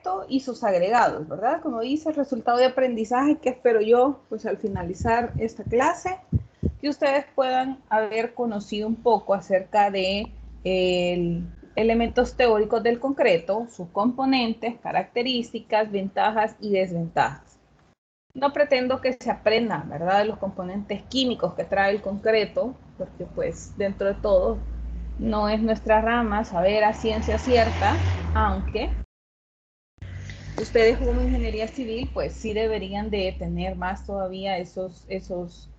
concreto y sus agregados, ¿verdad? Como dice, el resultado de aprendizaje que espero yo, pues al finalizar esta clase, que ustedes puedan haber conocido un poco acerca de elementos teóricos del concreto, sus componentes, características, ventajas y desventajas. No pretendo que se aprendan, ¿verdad?, de los componentes químicos que trae el concreto, porque pues dentro de todo no es nuestra rama saber a ciencia cierta, aunque ustedes como ingeniería civil pues sí deberían de tener más todavía esos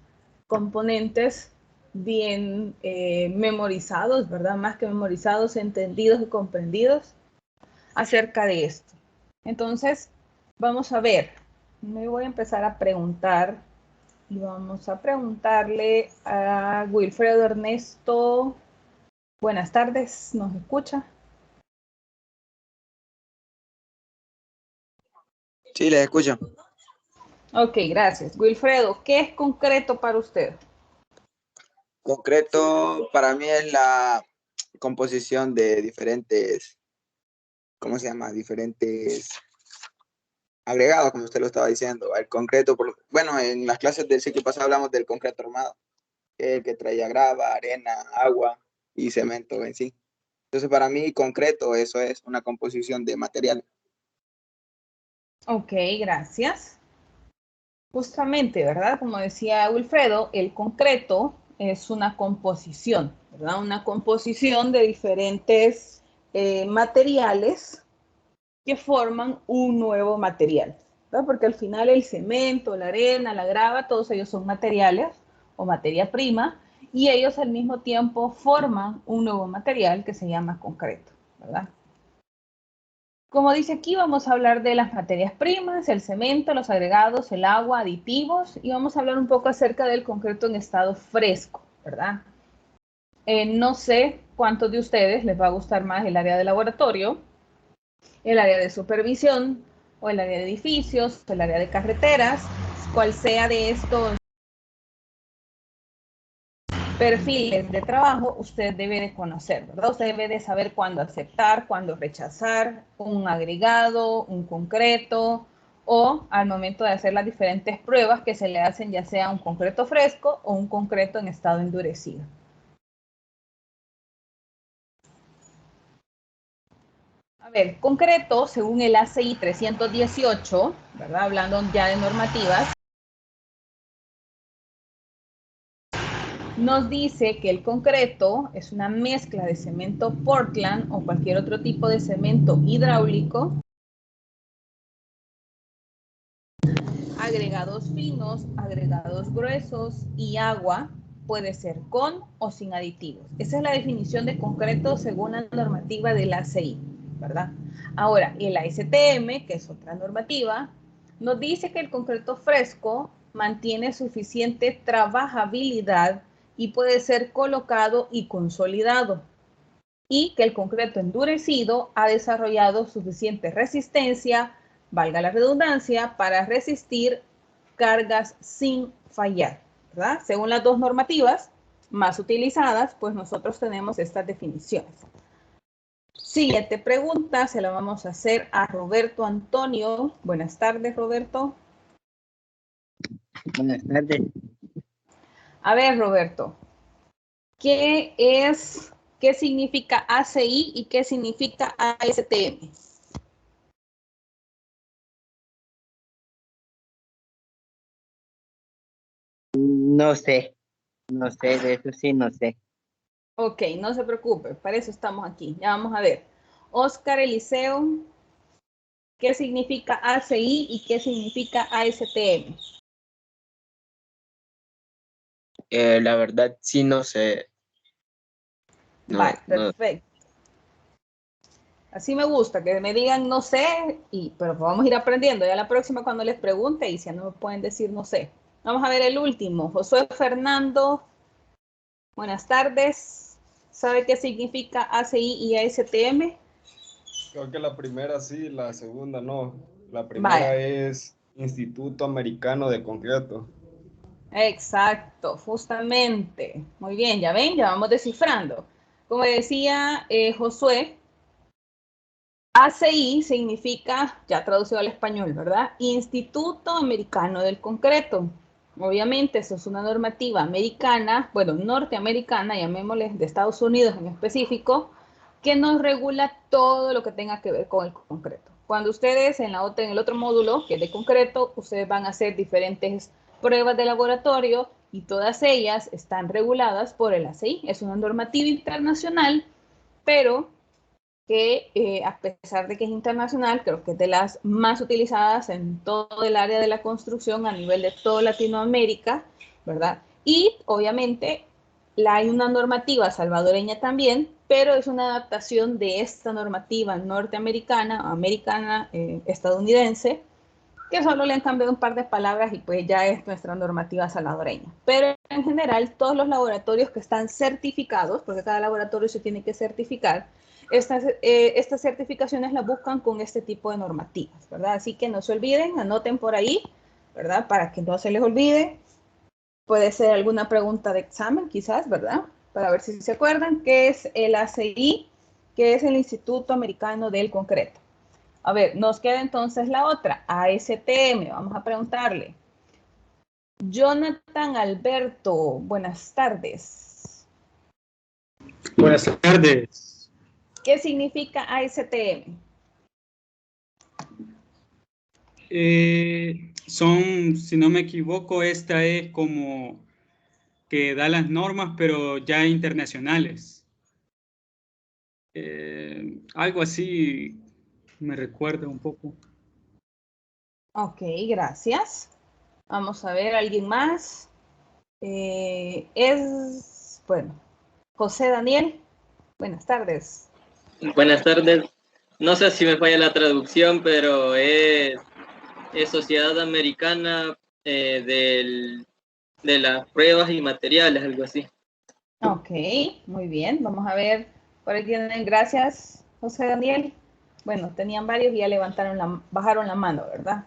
componentes bien memorizados, ¿verdad? Más que memorizados, entendidos y comprendidos acerca de esto. Entonces, vamos a ver. Me voy a empezar a preguntar y vamos a preguntarle a Wilfredo Ernesto. Buenas tardes, ¿nos escucha? Sí, les escucho. Ok, gracias. Wilfredo, ¿qué es concreto para usted? Concreto para mí es la composición de diferentes, ¿cómo se llama? Diferentes agregados, como usted lo estaba diciendo. El concreto, bueno, en las clases del ciclo pasado hablamos del concreto armado, el que traía grava, arena, agua y cemento en sí. Entonces, para mí, concreto, eso es una composición de material. Ok, gracias. Justamente, ¿verdad? Como decía Wilfredo, el concreto es una composición, ¿verdad? Una composición de diferentes materiales que forman un nuevo material, ¿verdad? Porque al final el cemento, la arena, la grava, todos ellos son materiales o materia prima, y ellos al mismo tiempo forman un nuevo material que se llama concreto, ¿verdad? Como dice aquí, vamos a hablar de las materias primas, el cemento, los agregados, el agua, aditivos, y vamos a hablar un poco acerca del concreto en estado fresco, ¿verdad? No sé cuántos de ustedes les va a gustar más el área de laboratorio, el área de supervisión, o el área de edificios, el área de carreteras, cual sea de estos perfiles de trabajo, usted debe de conocer, ¿verdad? Usted debe de saber cuándo aceptar, cuándo rechazar un agregado, un concreto, o al momento de hacer las diferentes pruebas que se le hacen, ya sea un concreto fresco o un concreto en estado endurecido. A ver, concreto, según el ACI 318, ¿verdad? Hablando ya de normativas, nos dice que el concreto es una mezcla de cemento Portland o cualquier otro tipo de cemento hidráulico, agregados finos, agregados gruesos y agua, puede ser con o sin aditivos. Esa es la definición de concreto según la normativa del ACI, ¿verdad? Ahora, el ASTM, que es otra normativa, nos dice que el concreto fresco mantiene suficiente trabajabilidad y puede ser colocado y consolidado, y que el concreto endurecido ha desarrollado suficiente resistencia, valga la redundancia, para resistir cargas sin fallar, ¿verdad? Según las dos normativas más utilizadas, pues nosotros tenemos estas definiciones. Siguiente pregunta, se la vamos a hacer a Roberto Antonio. Buenas tardes, Roberto. Buenas tardes. A ver, Roberto, ¿qué significa ACI y qué significa ASTM? No sé, de eso sí no sé. Ok, no se preocupe, para eso estamos aquí. Ya vamos a ver. Oscar Eliseo, ¿qué significa ACI y qué significa ASTM? La verdad, sí, no sé. Vale, perfecto. Así me gusta, que me digan no sé, pero vamos a ir aprendiendo. Ya la próxima cuando les pregunte y si no me pueden decir no sé. Vamos a ver el último. Josué Fernando, buenas tardes. ¿Sabe qué significa ACI y ASTM? Creo que la primera sí, la segunda no. La primera Vaya. es Instituto Americano de Concreto. Exacto, justamente. Muy bien, ya ven, ya vamos descifrando. Como decía Josué, ACI significa, ya traducido al español, ¿verdad? Instituto Americano del Concreto. Obviamente, eso es una normativa americana, bueno, norteamericana, llamémosle, de Estados Unidos en específico, que nos regula todo lo que tenga que ver con el concreto. Cuando ustedes en el otro módulo, que es de concreto, ustedes van a hacer diferentes pruebas de laboratorio y todas ellas están reguladas por el ACI. Es una normativa internacional, pero que a pesar de que es internacional, creo que es de las más utilizadas en todo el área de la construcción a nivel de toda Latinoamérica, ¿verdad? Y obviamente hay una normativa salvadoreña también, pero es una adaptación de esta normativa norteamericana, americana, estadounidense, que solo le han cambiado un par de palabras y pues ya es nuestra normativa salvadoreña. Pero en general, todos los laboratorios que están certificados, porque cada laboratorio se tiene que certificar, estas certificaciones las buscan con este tipo de normativas, ¿verdad? Así que no se olviden, anoten por ahí, ¿verdad? Para que no se les olvide. Puede ser alguna pregunta de examen, quizás, ¿verdad? Para ver si se acuerdan, ¿qué es el ACI? ¿Qué es el Instituto Americano del Concreto? A ver, nos queda entonces la otra, ASTM. Vamos a preguntarle. Jonathan Alberto, buenas tardes. Buenas tardes. ¿Qué significa ASTM? Si no me equivoco, esta es como que da las normas, pero ya internacionales. Algo así me recuerda un poco. Ok, gracias. Vamos a ver, ¿alguien más? Bueno, José Daniel, buenas tardes. Buenas tardes. No sé si me falla la traducción, pero es Sociedad Americana de las Pruebas y Materiales, algo así. Ok, muy bien. Vamos a ver, por ahí tienen, gracias, José Daniel. Bueno, tenían varios y ya bajaron la mano, ¿verdad?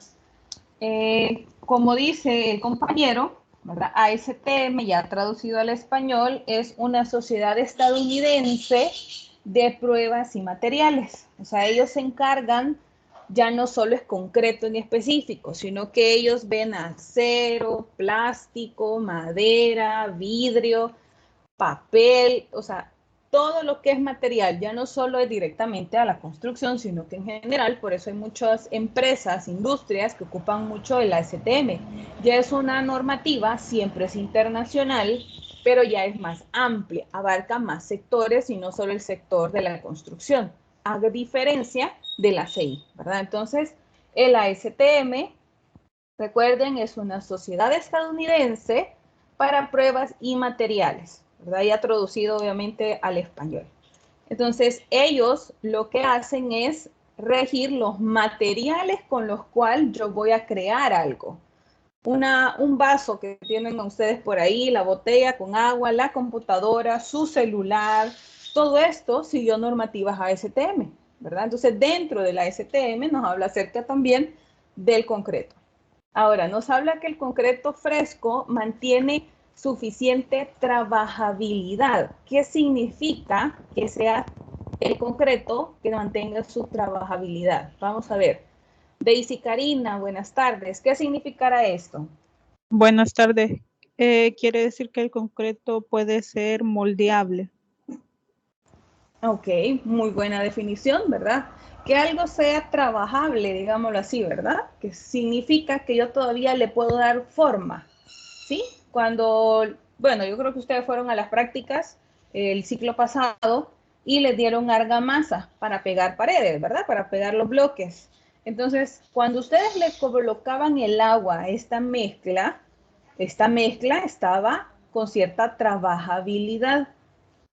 Como dice el compañero, ¿verdad? ASTM, ya traducido al español, es una sociedad estadounidense de pruebas y materiales. O sea, ellos se encargan, ya no solo es concreto ni específico, sino que ellos ven acero, plástico, madera, vidrio, papel, o sea, todo lo que es material, ya no solo es directamente a la construcción, sino que en general, por eso hay muchas empresas, industrias que ocupan mucho el ASTM. Ya es una normativa, siempre es internacional, pero ya es más amplia, abarca más sectores y no solo el sector de la construcción, a diferencia de la CI, ¿verdad? Entonces, el ASTM, recuerden, es una sociedad estadounidense para pruebas y materiales, ¿verdad? Ya traducido obviamente al español. Entonces, ellos lo que hacen es regir los materiales con los cuales yo voy a crear algo. Un vaso que tienen ustedes por ahí, la botella con agua, la computadora, su celular, todo esto siguió normativas ASTM, ¿verdad? Entonces, dentro de la ASTM nos habla acerca también del concreto. Ahora, nos habla que el concreto fresco mantiene suficiente trabajabilidad. ¿Qué significa que sea el concreto que mantenga su trabajabilidad? Vamos a ver. Daisy Karina, buenas tardes. ¿Qué significará esto? Buenas tardes. Quiere decir que el concreto puede ser moldeable. Ok, muy buena definición, ¿verdad? Que algo sea trabajable, digámoslo así, ¿verdad? Que significa que yo todavía le puedo dar forma, ¿sí? Bueno, yo creo que ustedes fueron a las prácticas el ciclo pasado y les dieron argamasa para pegar paredes, ¿verdad? Para pegar los bloques. Entonces, cuando ustedes le colocaban el agua a esta mezcla estaba con cierta trabajabilidad.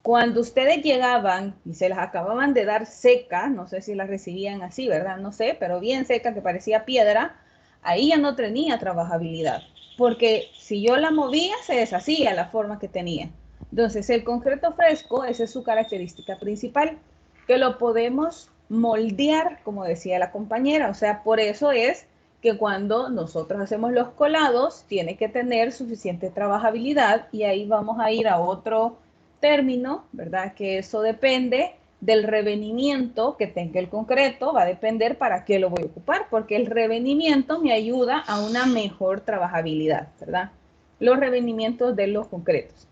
Cuando ustedes llegaban y se las acababan de dar seca, no sé si las recibían así, ¿verdad? No sé, pero bien seca, que parecía piedra, ahí ya no tenía trabajabilidad, porque si yo la movía, se deshacía la forma que tenía. Entonces, el concreto fresco, esa es su característica principal, que lo podemos moldear, como decía la compañera, o sea, por eso es que cuando nosotros hacemos los colados, tiene que tener suficiente trabajabilidad y ahí vamos a ir a otro término, ¿verdad? Que eso depende del revenimiento que tenga el concreto, va a depender para qué lo voy a ocupar, porque el revenimiento me ayuda a una mejor trabajabilidad, ¿verdad? Los revenimientos de los concretos.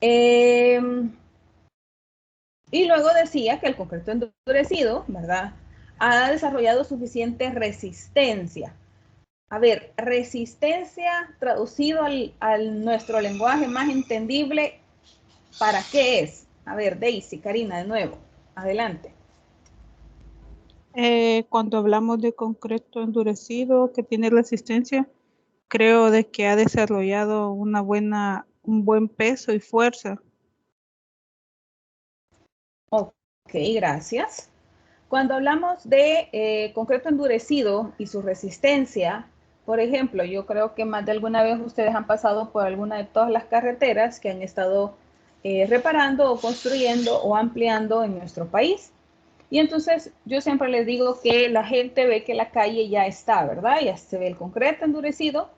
Y luego decía que el concreto endurecido, ¿verdad?, ha desarrollado suficiente resistencia. A ver, resistencia traducido al nuestro lenguaje más entendible, ¿para qué es? A ver, Daisy, Karina, de nuevo, adelante. Cuando hablamos de concreto endurecido que tiene resistencia, creo de que ha desarrollado un buen peso y fuerza. Ok, gracias. Cuando hablamos de concreto endurecido y su resistencia, por ejemplo, yo creo que más de alguna vez ustedes han pasado por alguna de todas las carreteras que han estado reparando o construyendo o ampliando en nuestro país. Y entonces yo siempre les digo que la gente ve que la calle ya está, ¿verdad? Ya se ve el concreto endurecido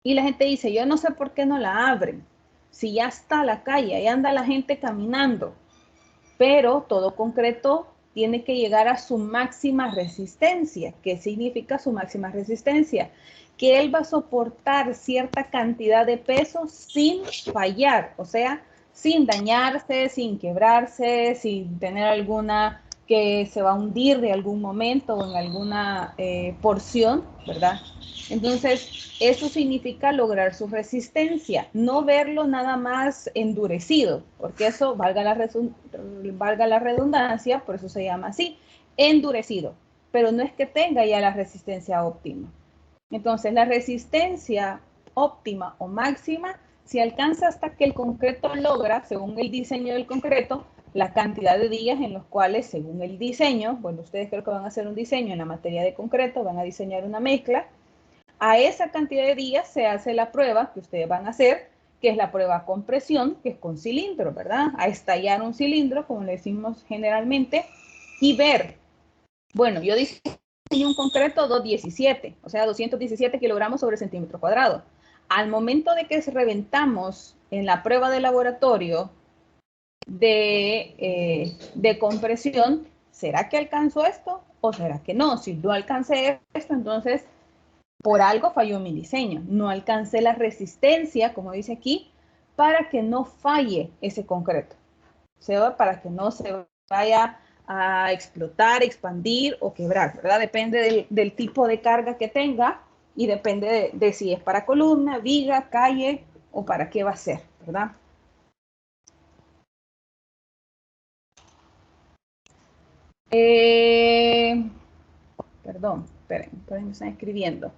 y la gente dice, yo no sé por qué no la abren. Si ya está la calle, ahí anda la gente caminando. Pero todo concreto tiene que llegar a su máxima resistencia. ¿Qué significa su máxima resistencia? Que él va a soportar cierta cantidad de peso sin fallar, o sea, sin dañarse, sin quebrarse, sin tener alguna que se va a hundir de algún momento o en alguna porción, ¿verdad? Entonces, eso significa lograr su resistencia, no verlo nada más endurecido, porque eso, valga la redundancia, por eso se llama así, endurecido, pero no es que tenga ya la resistencia óptima. Entonces, la resistencia óptima o máxima se alcanza hasta que el concreto logra, según el diseño del concreto, la cantidad de días en los cuales, según el diseño, bueno, ustedes creo que van a hacer un diseño en la materia de concreto, van a diseñar una mezcla. A esa cantidad de días se hace la prueba que ustedes van a hacer, que es la prueba con presión, que es con cilindro, ¿verdad? A estallar un cilindro, como le decimos generalmente, y ver, bueno, yo diseñé un concreto 217, o sea, 217 kilogramos sobre centímetro cuadrado. Al momento de que reventamos en la prueba de laboratorio de compresión, ¿será que alcanzó esto o será que no? Si no alcancé esto, entonces por algo falló mi diseño. No alcancé la resistencia, como dice aquí, para que no falle ese concreto. O sea, para que no se vaya a explotar, expandir o quebrar, ¿verdad? Depende del tipo de carga que tenga y depende de si es para columna, viga, calle o para qué va a ser, ¿verdad? Perdón, esperen, me están escribiendo.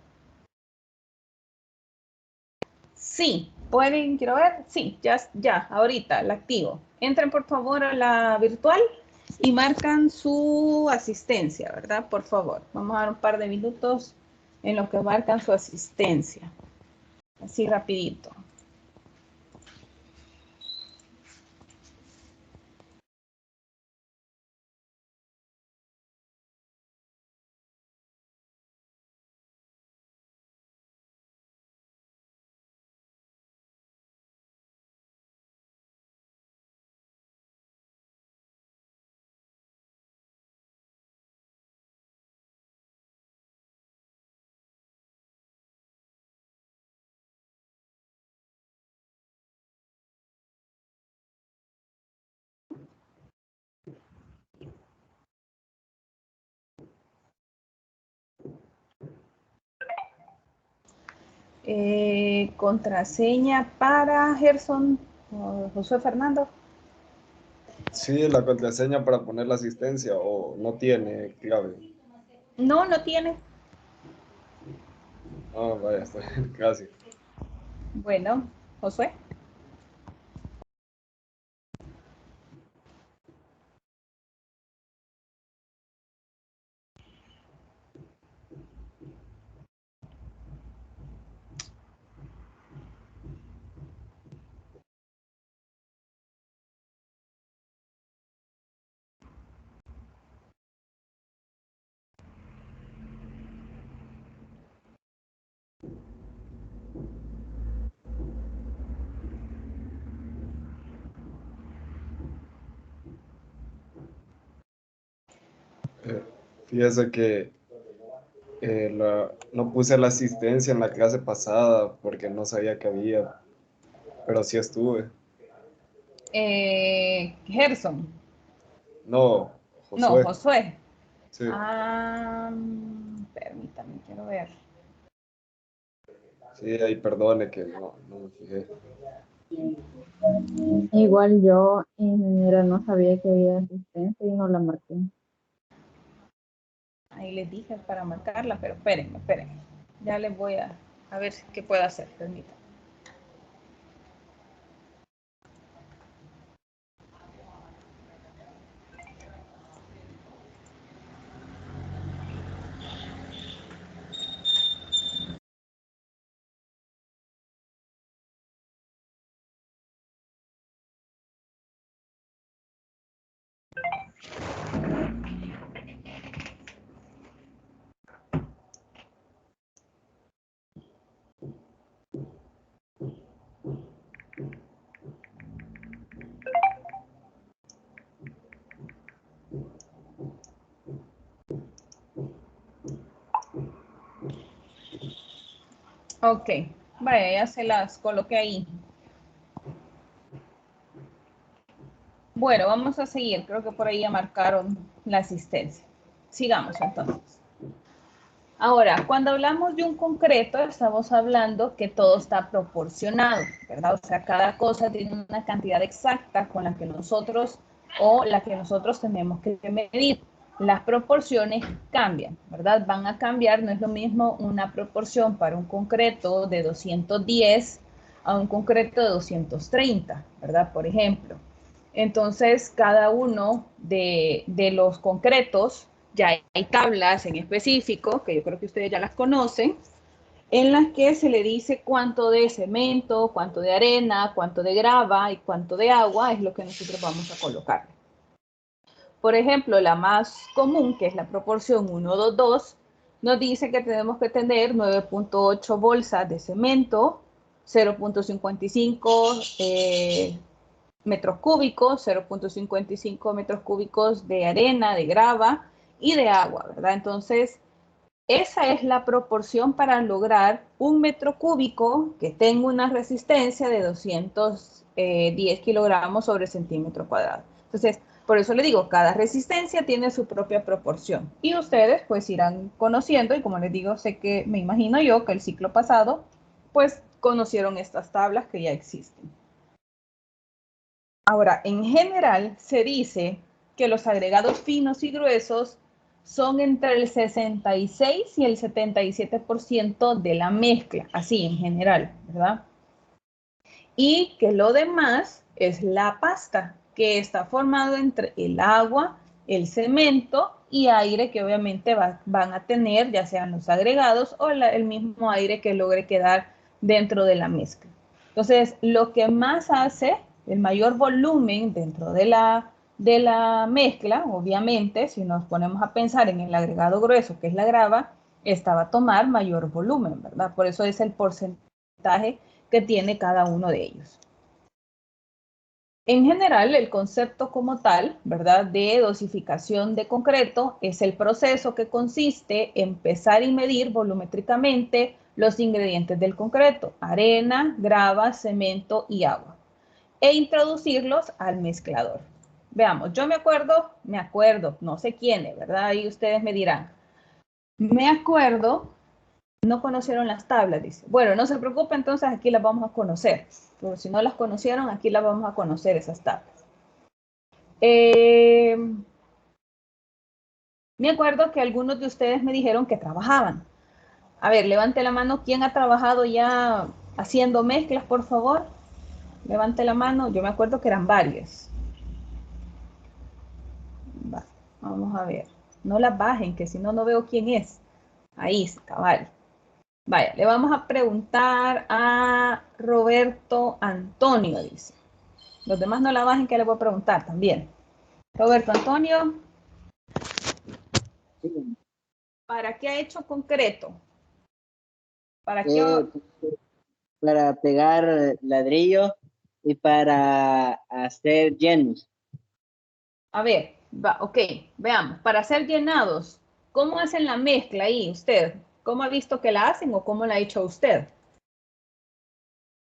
Sí, pueden, quiero ver, sí, ya, ahorita la activo. Entren por favor a la virtual y marcan su asistencia, ¿verdad? Por favor, vamos a dar un par de minutos en lo que marcan su asistencia. Así rapidito. Contraseña para Gerson Josué Fernando. Sí, la contraseña para poner la asistencia o no tiene clave. No, no tiene. Ah, vaya, estoy casi. Bueno, Josué. Fíjese que no puse la asistencia en la clase pasada porque no sabía que había, pero sí estuve. Gerson. No, No, Josué. Josué. Sí, Permítame, quiero ver. sí, ahí perdone que no me fijé. Igual yo, ingeniera, no sabía que había asistencia y no la marqué. Ahí les dije para marcarla, pero espérenme. Ya les voy a ver qué puedo hacer, permítanme. Ok, vaya, ya se las coloqué ahí. Bueno, vamos a seguir. Creo que por ahí ya marcaron la asistencia. Sigamos entonces. Ahora, cuando hablamos de un concreto, estamos hablando que todo está proporcionado, ¿verdad? O sea, cada cosa tiene una cantidad exacta con la que nosotros tenemos que medir. Las proporciones cambian, ¿verdad? Van a cambiar, no es lo mismo una proporción para un concreto de 210 a un concreto de 230, ¿verdad? Por ejemplo. Entonces, cada uno de los concretos, ya hay tablas en específico, que yo creo que ustedes ya las conocen, en las que se le dice cuánto de cemento, cuánto de arena, cuánto de grava y cuánto de agua es lo que nosotros vamos a colocar. Por ejemplo, la más común, que es la proporción 1:2, nos dice que tenemos que tener 9.8 bolsas de cemento, 0.55 metros cúbicos, 0.55 metros cúbicos de arena, de grava y de agua, ¿verdad? Entonces, esa es la proporción para lograr un metro cúbico que tenga una resistencia de 210 kilogramos sobre centímetro cuadrado. Entonces, por eso le digo, cada resistencia tiene su propia proporción. Y ustedes pues irán conociendo, y como les digo, me imagino yo que el ciclo pasado, pues conocieron estas tablas que ya existen. Ahora, en general se dice que los agregados finos y gruesos son entre el 66 y el 77% de la mezcla, así en general, ¿verdad? Y que lo demás es la pasta, que está formado entre el agua, el cemento y aire que obviamente van a tener, ya sean los agregados o el mismo aire que logre quedar dentro de la mezcla. Entonces, lo que más hace el mayor volumen dentro de la mezcla, obviamente, si nos ponemos a pensar en el agregado grueso, que es la grava, esta va a tomar mayor volumen, ¿verdad? Por eso es el porcentaje que tiene cada uno de ellos. En general, el concepto como tal, ¿verdad?, de dosificación de concreto es el proceso que consiste en pesar y medir volumétricamente los ingredientes del concreto, arena, grava, cemento y agua, e introducirlos al mezclador. Veamos, yo me acuerdo, no sé quiénes, ¿verdad? Ahí ustedes me dirán. Me acuerdo, no conocieron las tablas, dice. Bueno, no se preocupe, entonces aquí las vamos a conocer. Pero si no las conocieron, aquí las vamos a conocer, esas tablas. Me acuerdo que algunos de ustedes me dijeron que trabajaban. A ver, levante la mano. ¿Quién ha trabajado ya haciendo mezclas, por favor? Levante la mano. Yo me acuerdo que eran varios. Va, vamos a ver. No las bajen, que si no, no veo quién es. Ahí, cabal. Vaya, le vamos a preguntar a Roberto Antonio, dice. Los demás no la bajen, que le voy a preguntar también. Roberto Antonio, ¿para qué ha hecho concreto? ¿Para qué? Para pegar ladrillo y para hacer llenos. A ver, Ok, veamos. Para ser llenados, ¿cómo hacen la mezcla ahí usted? ¿Cómo ha visto que la hacen o cómo la ha hecho usted?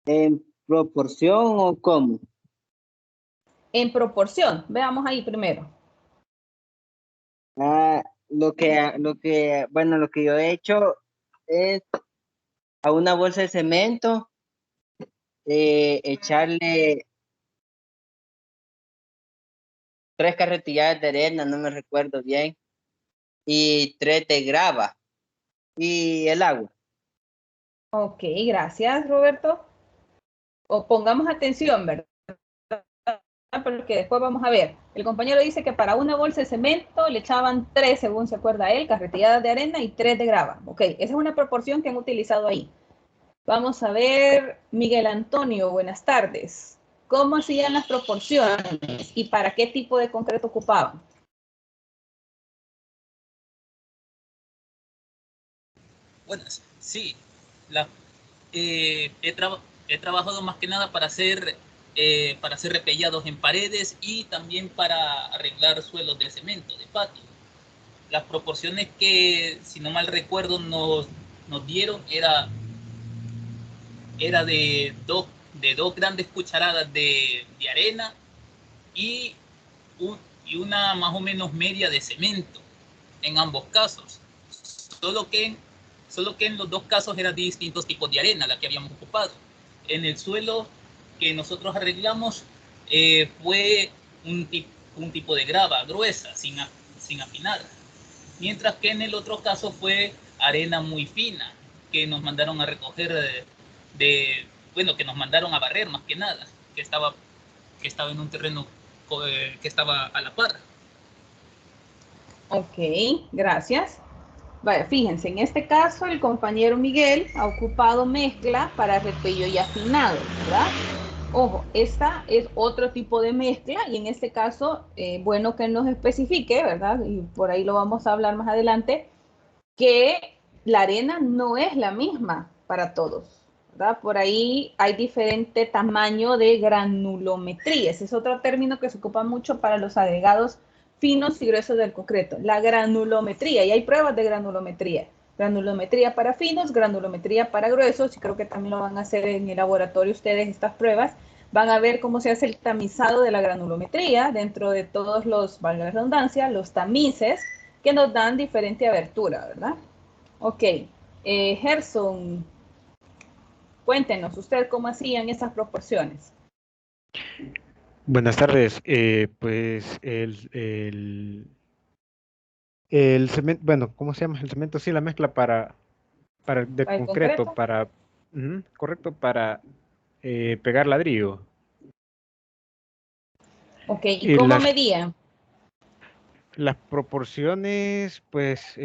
¿En proporción o cómo? En proporción. Veamos ahí primero. Bueno, lo que yo he hecho es a una bolsa de cemento echarle 3 carretilladas de arena, no me recuerdo bien, y 3 de grava y el agua. Ok, gracias, Roberto. O pongamos atención, ¿verdad? Porque después vamos a ver. El compañero dice que para una bolsa de cemento le echaban 3, según se acuerda él, carretilladas de arena y 3 de grava. Ok, esa es una proporción que han utilizado ahí. Vamos a ver, Miguel Antonio, buenas tardes. ¿Cómo hacían las proporciones y para qué tipo de concreto ocupaban? Buenas, sí. La, he trabajado más que nada para hacer repellados en paredes y también para arreglar suelos de cemento, de patio. Las proporciones que, si no mal recuerdo, nos dieron era de dos grandes cucharadas de arena y, y una más o menos media de cemento en ambos casos. Solo que, solo que en los dos casos eran distintos tipos de arena la que habíamos ocupado. En el suelo que nosotros arreglamos fue un tipo de grava gruesa, sin afinar. Mientras que en el otro caso fue arena muy fina, que nos mandaron a recoger bueno, que nos mandaron a barrer más que nada, que estaba en un terreno que estaba a la par. Ok, gracias. Vaya, fíjense, en este caso el compañero Miguel ha ocupado mezcla para repello y afinado, ¿verdad? Ojo, esta es otro tipo de mezcla y en este caso, bueno que nos especifique, ¿verdad? Y por ahí lo vamos a hablar más adelante, que la arena no es la misma para todos, ¿verdad? Por ahí hay diferente tamaño de granulometría. Ese es otro término que se ocupa mucho para los agregados finos y gruesos del concreto, la granulometría, y hay pruebas de granulometría. Granulometría para finos, granulometría para gruesos, y creo que también lo van a hacer en el laboratorio ustedes estas pruebas. Van a ver cómo se hace el tamizado de la granulometría dentro de todos los, valga la redundancia, los tamices que nos dan diferente abertura, ¿verdad? Ok, Gerson, cuéntenos usted cómo hacían esas proporciones. Buenas tardes. Pues el cemento, bueno, ¿cómo se llama? El cemento, sí, la mezcla de ¿Para el concreto, concreto? correcto, para pegar ladrillo. Ok, ¿y Y cómo medían? las proporciones, pues,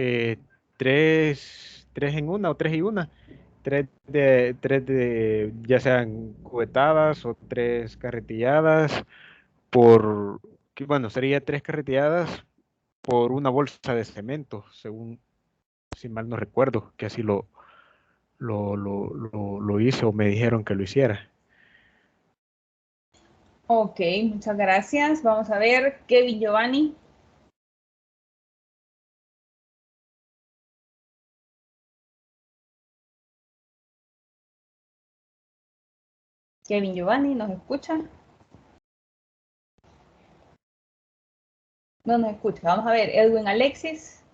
tres en una o tres y una. Tres de, ya sean cubetadas o tres carretilladas bueno, sería tres carretilladas por una bolsa de cemento, según, si mal no recuerdo, que así lo hice o me dijeron que lo hiciera. Ok, muchas gracias. Vamos a ver, Kevin Giovanni. Kevin Giovanni, ¿nos escucha? No nos escucha. Vamos a ver, Edwin Alexis.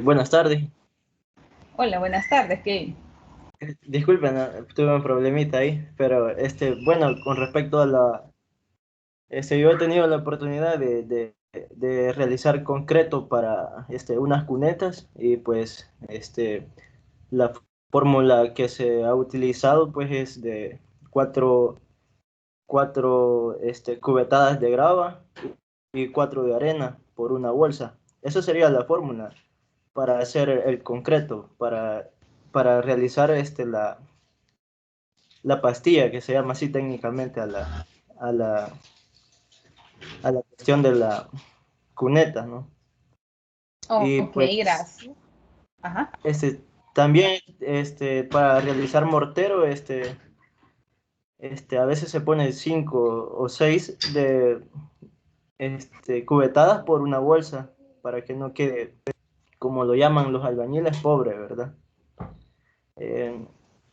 Buenas tardes. Hola, buenas tardes, Kevin. Disculpen, tuve un problemita ahí, pero bueno, con respecto a yo he tenido la oportunidad de realizar concreto para unas cunetas y pues la fórmula que se ha utilizado pues es de cuatro cubetadas de grava y 4 de arena por una bolsa. Esa sería la fórmula para hacer el concreto, para realizar la pastilla, que se llama así técnicamente a la, a la cuestión de la cuneta, ¿no? Y Ok, pues gracias. Ajá. También para realizar mortero, a veces se pone 5 o 6 de cubetadas por una bolsa para que no quede, como lo llaman los albañiles, pobre, ¿verdad?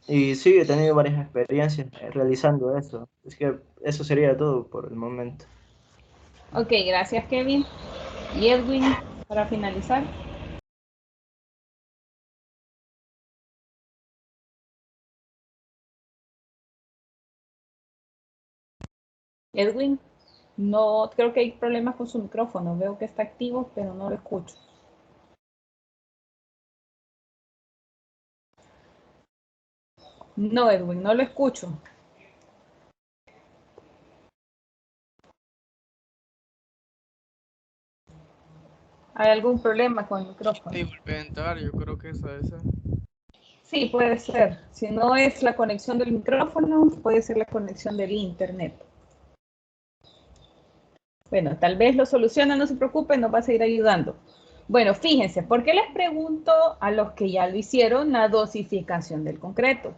Y sí, he tenido varias experiencias realizando eso. Es que eso sería todo por el momento. Ok, gracias Kevin. Y Edwin, para finalizar. Edwin, no, creo que hay problemas con su micrófono. Veo que está activo, pero no lo escucho. No, Edwin, no lo escucho. ¿Hay algún problema con el micrófono? Sí, volví a entrar, yo creo que esa es esa. Sí, puede ser. Si no es la conexión del micrófono, puede ser la conexión del internet. Bueno, tal vez lo soluciona, no se preocupen, nos va a seguir ayudando. Bueno, fíjense, ¿por qué les pregunto a los que ya lo hicieron la dosificación del concreto?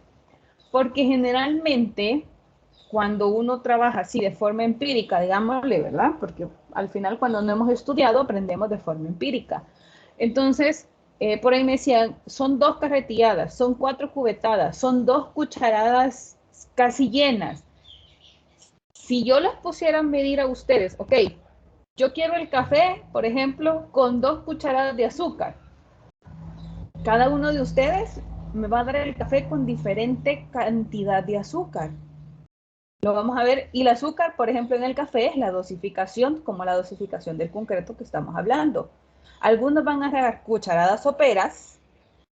Porque generalmente cuando uno trabaja así de forma empírica, digámosle, ¿verdad? Porque al final cuando no hemos estudiado aprendemos de forma empírica. Entonces, por ahí me decían, son 2 carretilladas, son 4 cubetadas, son 2 cucharadas casi llenas. Si yo les pusiera a medir a ustedes, ok, yo quiero el café, por ejemplo, con 2 cucharadas de azúcar. Cada uno de ustedes me va a dar el café con diferente cantidad de azúcar. Lo vamos a ver, y el azúcar, por ejemplo, en el café es la dosificación, como la dosificación del concreto que estamos hablando. Algunos van a agarrar cucharadas soperas,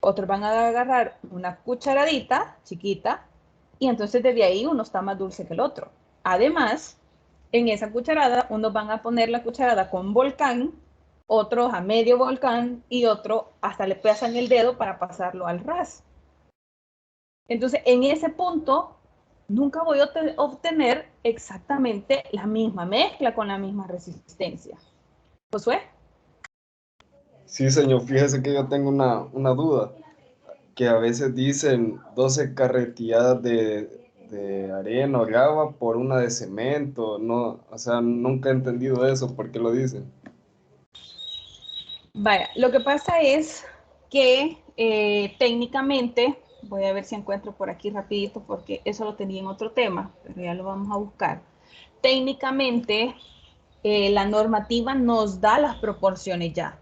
otros van a agarrar una cucharadita chiquita, y entonces desde ahí uno está más dulce que el otro. Además, en esa cucharada, unos van a poner la cucharada con volcán, otros a medio volcán, y otro hasta le pasan el dedo para pasarlo al ras. Entonces, en ese punto, nunca voy a obtener exactamente la misma mezcla con la misma resistencia. ¿Josué? Sí, señor, fíjese que yo tengo una duda, que a veces dicen 12 carretilladas de arena o grava por una de cemento, no, o sea, nunca he entendido eso, ¿por qué lo dicen? Vaya, lo que pasa es que técnicamente, voy a ver si encuentro por aquí rapidito porque eso lo tenía en otro tema, pero ya lo vamos a buscar. Técnicamente, la normativa nos da las proporciones ya.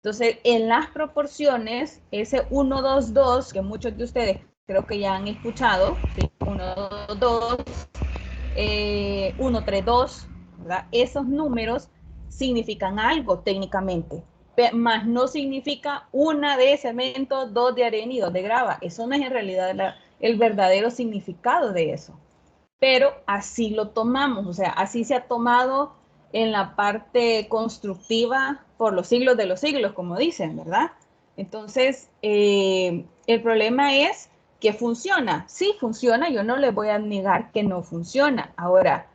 Entonces, en las proporciones, ese 1, 2, 2, que muchos de ustedes creo que ya han escuchado, ¿sí? 1, 2, 2, 1, 3, 2, ¿verdad? Esos números significan algo técnicamente, más no significa 1 de cemento, 2 de arena y 2 de grava. Eso no es en realidad el verdadero significado de eso. Pero así lo tomamos, o sea, así se ha tomado en la parte constructiva por los siglos de los siglos, como dicen, ¿verdad? Entonces, el problema es que funciona. Sí funciona, yo no les voy a negar que no funciona. Ahora,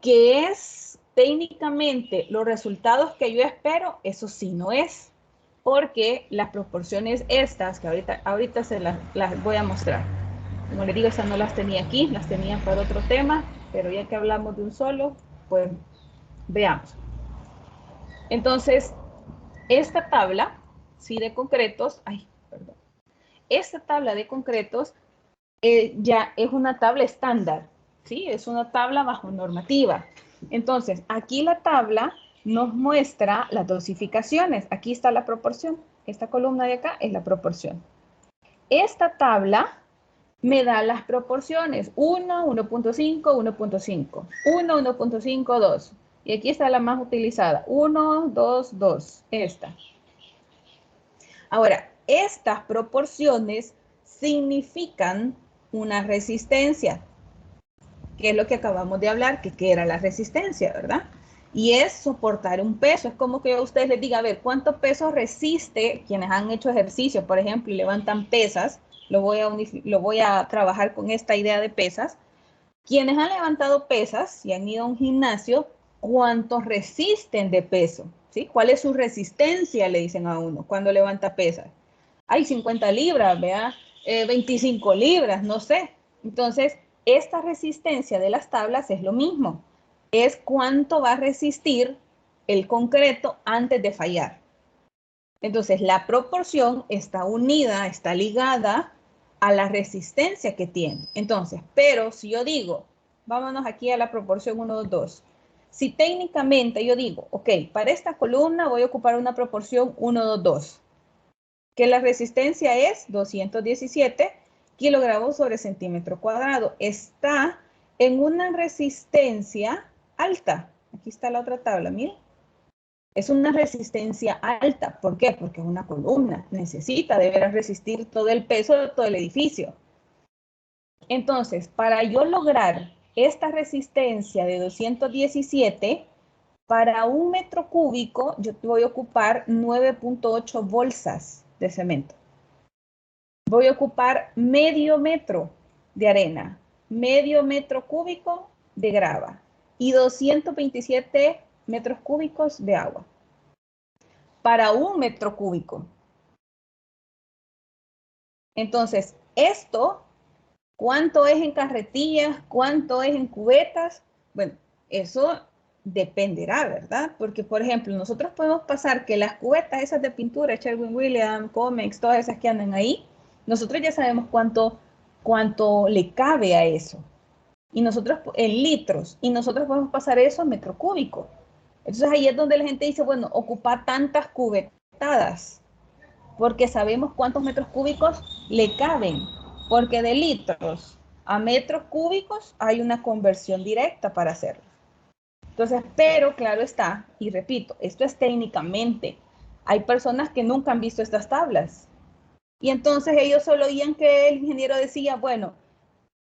¿qué es técnicamente los resultados que yo espero? Eso sí no es, porque las proporciones estas, que ahorita se las voy a mostrar. Como les digo, esas no las tenía aquí, las tenía para otro tema, pero ya que hablamos de un solo, pues veamos. Entonces, esta tabla, ¿sí? De concretos, esta tabla de concretos ya es una tabla estándar, ¿sí? Es una tabla bajo normativa. Entonces, aquí la tabla nos muestra las dosificaciones. Aquí está la proporción. Esta columna de acá es la proporción. Esta tabla me da las proporciones 1, 1.5, 1.5, 1, 1.5, 2. Y aquí está la más utilizada, 1, 2, 2, esta. Ahora, estas proporciones significan una resistencia, que es lo que acabamos de hablar, que era la resistencia, ¿verdad? Y es soportar un peso. Es como que a ustedes les diga, a ver, ¿cuánto peso resiste quienes han hecho ejercicio, por ejemplo, y levantan pesas? Lo voy a trabajar con esta idea de pesas. Quienes han levantado pesas y han ido a un gimnasio, ¿cuánto resisten de peso? ¿Sí? ¿Cuál es su resistencia? Le dicen a uno cuando levanta pesas. hay 50 libras, vea, 25 libras, no sé. Entonces, esta resistencia de las tablas es lo mismo. Es cuánto va a resistir el concreto antes de fallar. Entonces, la proporción está unida, está ligada a la resistencia que tiene. Entonces, pero si yo digo, vámonos aquí a la proporción 1, 2, 2. Si técnicamente yo digo, ok, para esta columna voy a ocupar una proporción 1, 2, 2, que la resistencia es 217 kilogramos sobre centímetro cuadrado. Está en una resistencia alta. Aquí está la otra tabla, miren. Es una resistencia alta. ¿Por qué? Porque es una columna. Necesita, deberá resistir todo el peso de todo el edificio. Entonces, para yo lograr esta resistencia de 217, para 1 metro cúbico, yo voy a ocupar 9.8 bolsas de cemento. Voy a ocupar medio metro de arena, medio metro cúbico de grava y 227 metros cúbicos de agua. Para 1 metro cúbico. Entonces, esto, ¿cuánto es en carretillas? ¿Cuánto es en cubetas? Bueno, eso dependerá, ¿verdad? Porque, por ejemplo, nosotros podemos pasar que las cubetas esas de pintura, Sherwin-Williams, Comex, todas esas que andan ahí, nosotros ya sabemos cuánto le cabe a eso. Y nosotros, en litros, y nosotros podemos pasar eso a metro cúbico. Entonces ahí es donde la gente dice, bueno, ocupa tantas cubetadas, porque sabemos cuántos metros cúbicos le caben, porque de litros a metros cúbicos hay una conversión directa para hacerlo. Entonces, pero claro está, y repito, esto es técnicamente. Hay personas que nunca han visto estas tablas. Y entonces ellos solo oían que el ingeniero decía, bueno,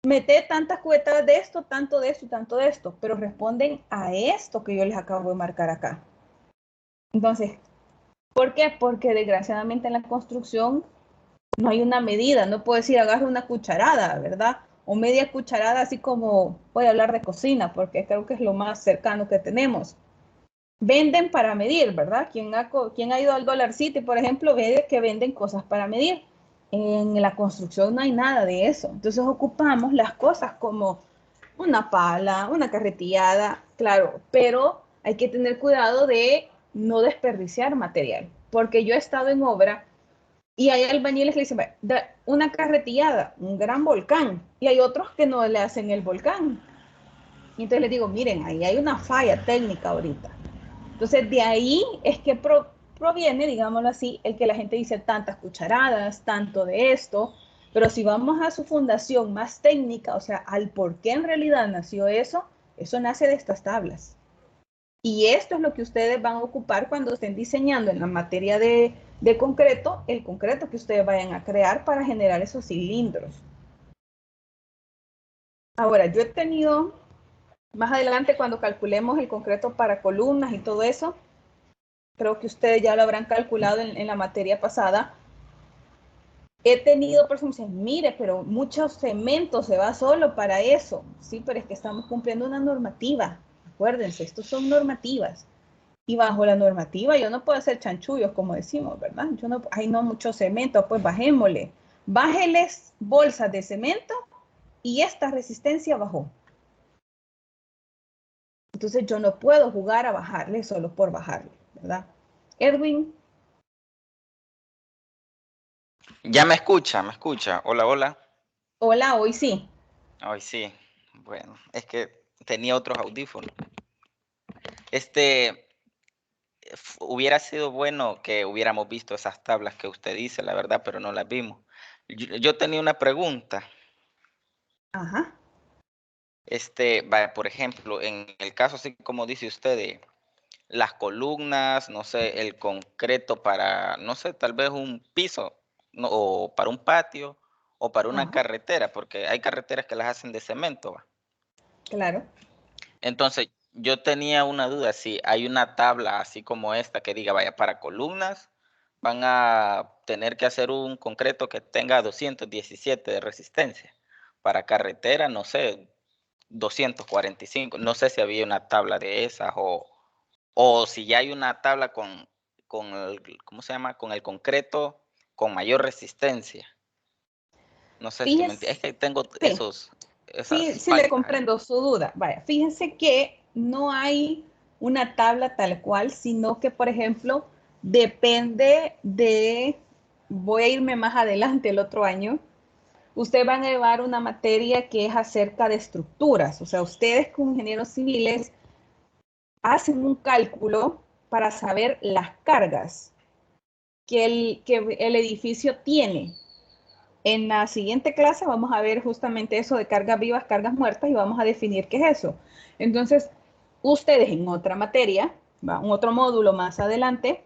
mete tantas cubetadas de esto, tanto de esto y tanto de esto, pero responden a esto que yo les acabo de marcar acá. Entonces, ¿por qué? Porque desgraciadamente en la construcción no hay una medida, no puedo decir agarra una cucharada, ¿verdad? O media cucharada, así como voy a hablar de cocina, porque creo que es lo más cercano que tenemos. Venden para medir, ¿verdad? Quien ha ido al Dollar City, por ejemplo, ve que venden cosas para medir. En la construcción no hay nada de eso. Entonces ocupamos las cosas como una pala, una carretillada, claro, pero hay que tener cuidado de no desperdiciar material, porque yo he estado en obra y hay albañiles que dicen, una carretillada, un gran volcán, y hay otros que no le hacen el volcán. Y entonces les digo, miren, ahí hay una falla técnica ahorita. Entonces de ahí es que proviene, digámoslo así, el que la gente dice tantas cucharadas, tanto de esto, pero si vamos a su fundación más técnica, o sea, al por qué en realidad nació eso nace de estas tablas. Y esto es lo que ustedes van a ocupar cuando estén diseñando en la materia de concreto, el concreto que ustedes vayan a crear para generar esos cilindros. Ahora, yo he tenido, más adelante cuando calculemos el concreto para columnas y todo eso, creo que ustedes ya lo habrán calculado en la materia pasada, he tenido personas que dicen, mire, pero mucho cemento se va solo para eso. Sí, pero es que estamos cumpliendo una normativa. Acuérdense, estos son normativas. Y bajo la normativa yo no puedo hacer chanchullos, como decimos, ¿verdad? Yo no, hay no mucho cemento, pues bajémosle. Bájeles bolsas de cemento y esta resistencia bajó. Entonces yo no puedo jugar a bajarle solo por bajarle, ¿verdad? Edwin. Ya me escucha. Hola, hola. Hola, hoy sí. Hoy sí. Bueno, es que tenía otros audífonos. Hubiera sido bueno que hubiéramos visto esas tablas que usted dice, la verdad, pero no las vimos. Yo tenía una pregunta. Ajá. Por ejemplo, en el caso así como dice usted de las columnas, no sé, el concreto para, no sé, tal vez un piso, no, o para un patio, o para una carretera, porque hay carreteras que las hacen de cemento, ¿va? Claro. Entonces, yo tenía una duda, si hay una tabla así como esta que diga, vaya, para columnas, van a tener que hacer un concreto que tenga 217 de resistencia. Para carretera, no sé, 245. No sé si había una tabla de esas o si ya hay una tabla con el, ¿cómo se llama? Con el concreto con mayor resistencia. No sé si me entiendes. Es que tengo esas sí, le faltas ahí. comprendo su duda. Vaya, fíjense que no hay una tabla tal cual, sino que, por ejemplo, depende de, voy a irme más adelante el otro año, ustedes van a llevar una materia que es acerca de estructuras. O sea, ustedes como ingenieros civiles hacen un cálculo para saber las cargas que el edificio tiene. En la siguiente clase vamos a ver justamente eso de cargas vivas, cargas muertas, y vamos a definir qué es eso. Entonces, ustedes en otra materia, en otro módulo más adelante,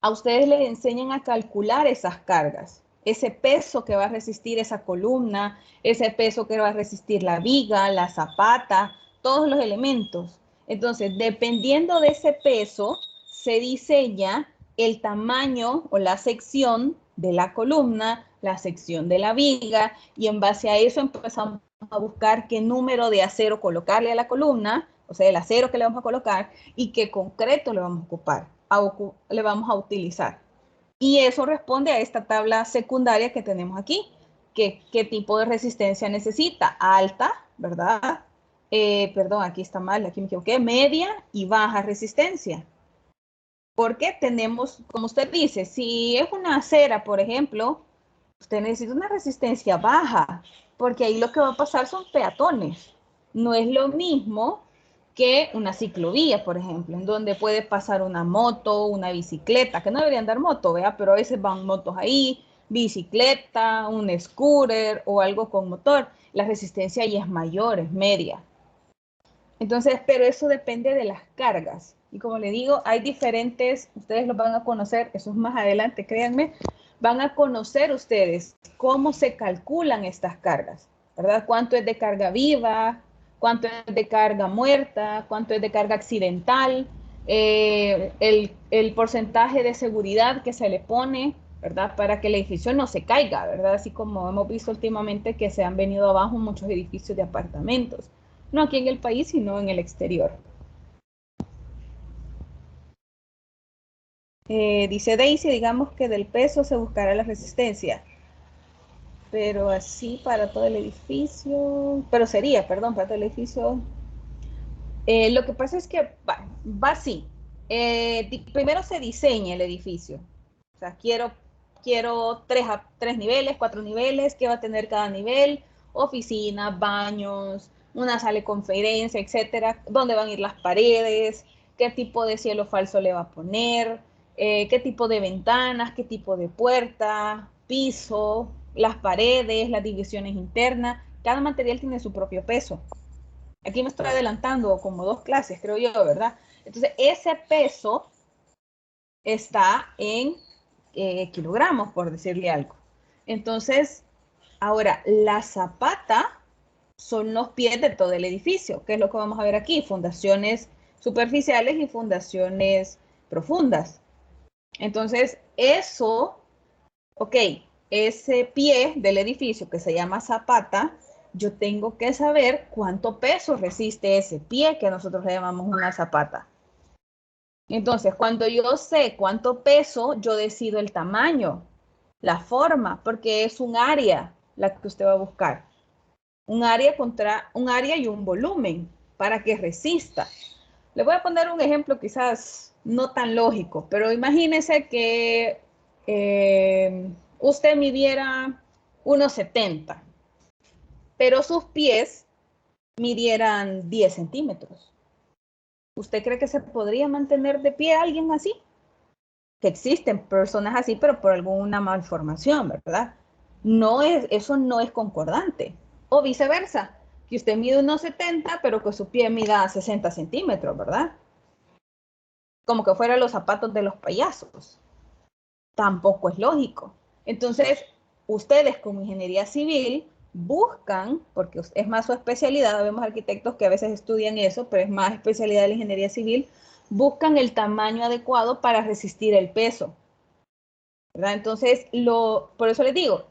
a ustedes les enseñan a calcular esas cargas, ese peso que va a resistir esa columna, ese peso que va a resistir la viga, la zapata, todos los elementos. Entonces, dependiendo de ese peso, se diseña el tamaño o la sección de la columna, la sección de la viga, y en base a eso empezamos a buscar qué número de acero colocarle a la columna, o sea, el acero que le vamos a colocar, y qué concreto le vamos a ocupar, le vamos a utilizar. Y eso responde a esta tabla secundaria que tenemos aquí, que qué tipo de resistencia necesita, alta, ¿verdad? Perdón, aquí está mal, aquí me equivoqué, media y baja resistencia. Porque tenemos, como usted dice, si es una acera, por ejemplo, usted necesita una resistencia baja, porque ahí lo que va a pasar son peatones. No es lo mismo que una ciclovía, por ejemplo, en donde puede pasar una moto, una bicicleta, que no deberían dar moto, ¿vea? Pero a veces van motos ahí, bicicleta, un scooter o algo con motor. La resistencia ahí es mayor, es media. Entonces, pero eso depende de las cargas. Y como le digo, hay diferentes, ustedes lo van a conocer, eso es más adelante, créanme, van a conocer ustedes cómo se calculan estas cargas, ¿verdad? Cuánto es de carga viva, cuánto es de carga muerta, cuánto es de carga accidental, el porcentaje de seguridad que se le pone, ¿verdad? Para que el edificio no se caiga, ¿verdad? Así como hemos visto últimamente que se han venido abajo muchos edificios de apartamentos. No aquí en el país, sino en el exterior. Dice Daisy, digamos que del peso se buscará la resistencia. Pero así para todo el edificio, pero sería, perdón, para todo el edificio. Lo que pasa es que va así. Primero se diseña el edificio. O sea, quiero tres niveles, 4 niveles, ¿qué va a tener cada nivel? Oficinas, baños, una sala de conferencia, etcétera. ¿Dónde van a ir las paredes? ¿Qué tipo de cielo falso le va a poner? ¿Qué tipo de ventanas? ¿Qué tipo de puerta? Piso, las paredes, las divisiones internas. Cada material tiene su propio peso. Aquí me estoy adelantando como 2 clases, creo yo, ¿verdad? Entonces, ese peso está en kilogramos, por decirle algo. Entonces, ahora, la zapata son los pies de todo el edificio, que es lo que vamos a ver aquí, fundaciones superficiales y fundaciones profundas. Entonces, eso, ok, ese pie del edificio que se llama zapata, yo tengo que saber cuánto peso resiste ese pie que nosotros le llamamos una zapata. Entonces, cuando yo sé cuánto peso, yo decido el tamaño, la forma, porque es un área la que usted va a buscar. Un área y un volumen para que resista. Le voy a poner un ejemplo quizás no tan lógico, pero imagínese que usted midiera 1,70, pero sus pies midieran 10 centímetros. ¿Usted cree que se podría mantener de pie alguien así? Que existen personas así, pero por alguna malformación, ¿verdad? Eso no es concordante. O viceversa, que usted mide 1,70, pero que su pie mida 60 centímetros, ¿verdad? Como que fueran los zapatos de los payasos. Tampoco es lógico. Entonces, ustedes como ingeniería civil buscan, porque es más su especialidad, vemos arquitectos que a veces estudian eso, pero es más especialidad de la ingeniería civil, buscan el tamaño adecuado para resistir el peso, ¿verdad? Entonces, por eso les digo,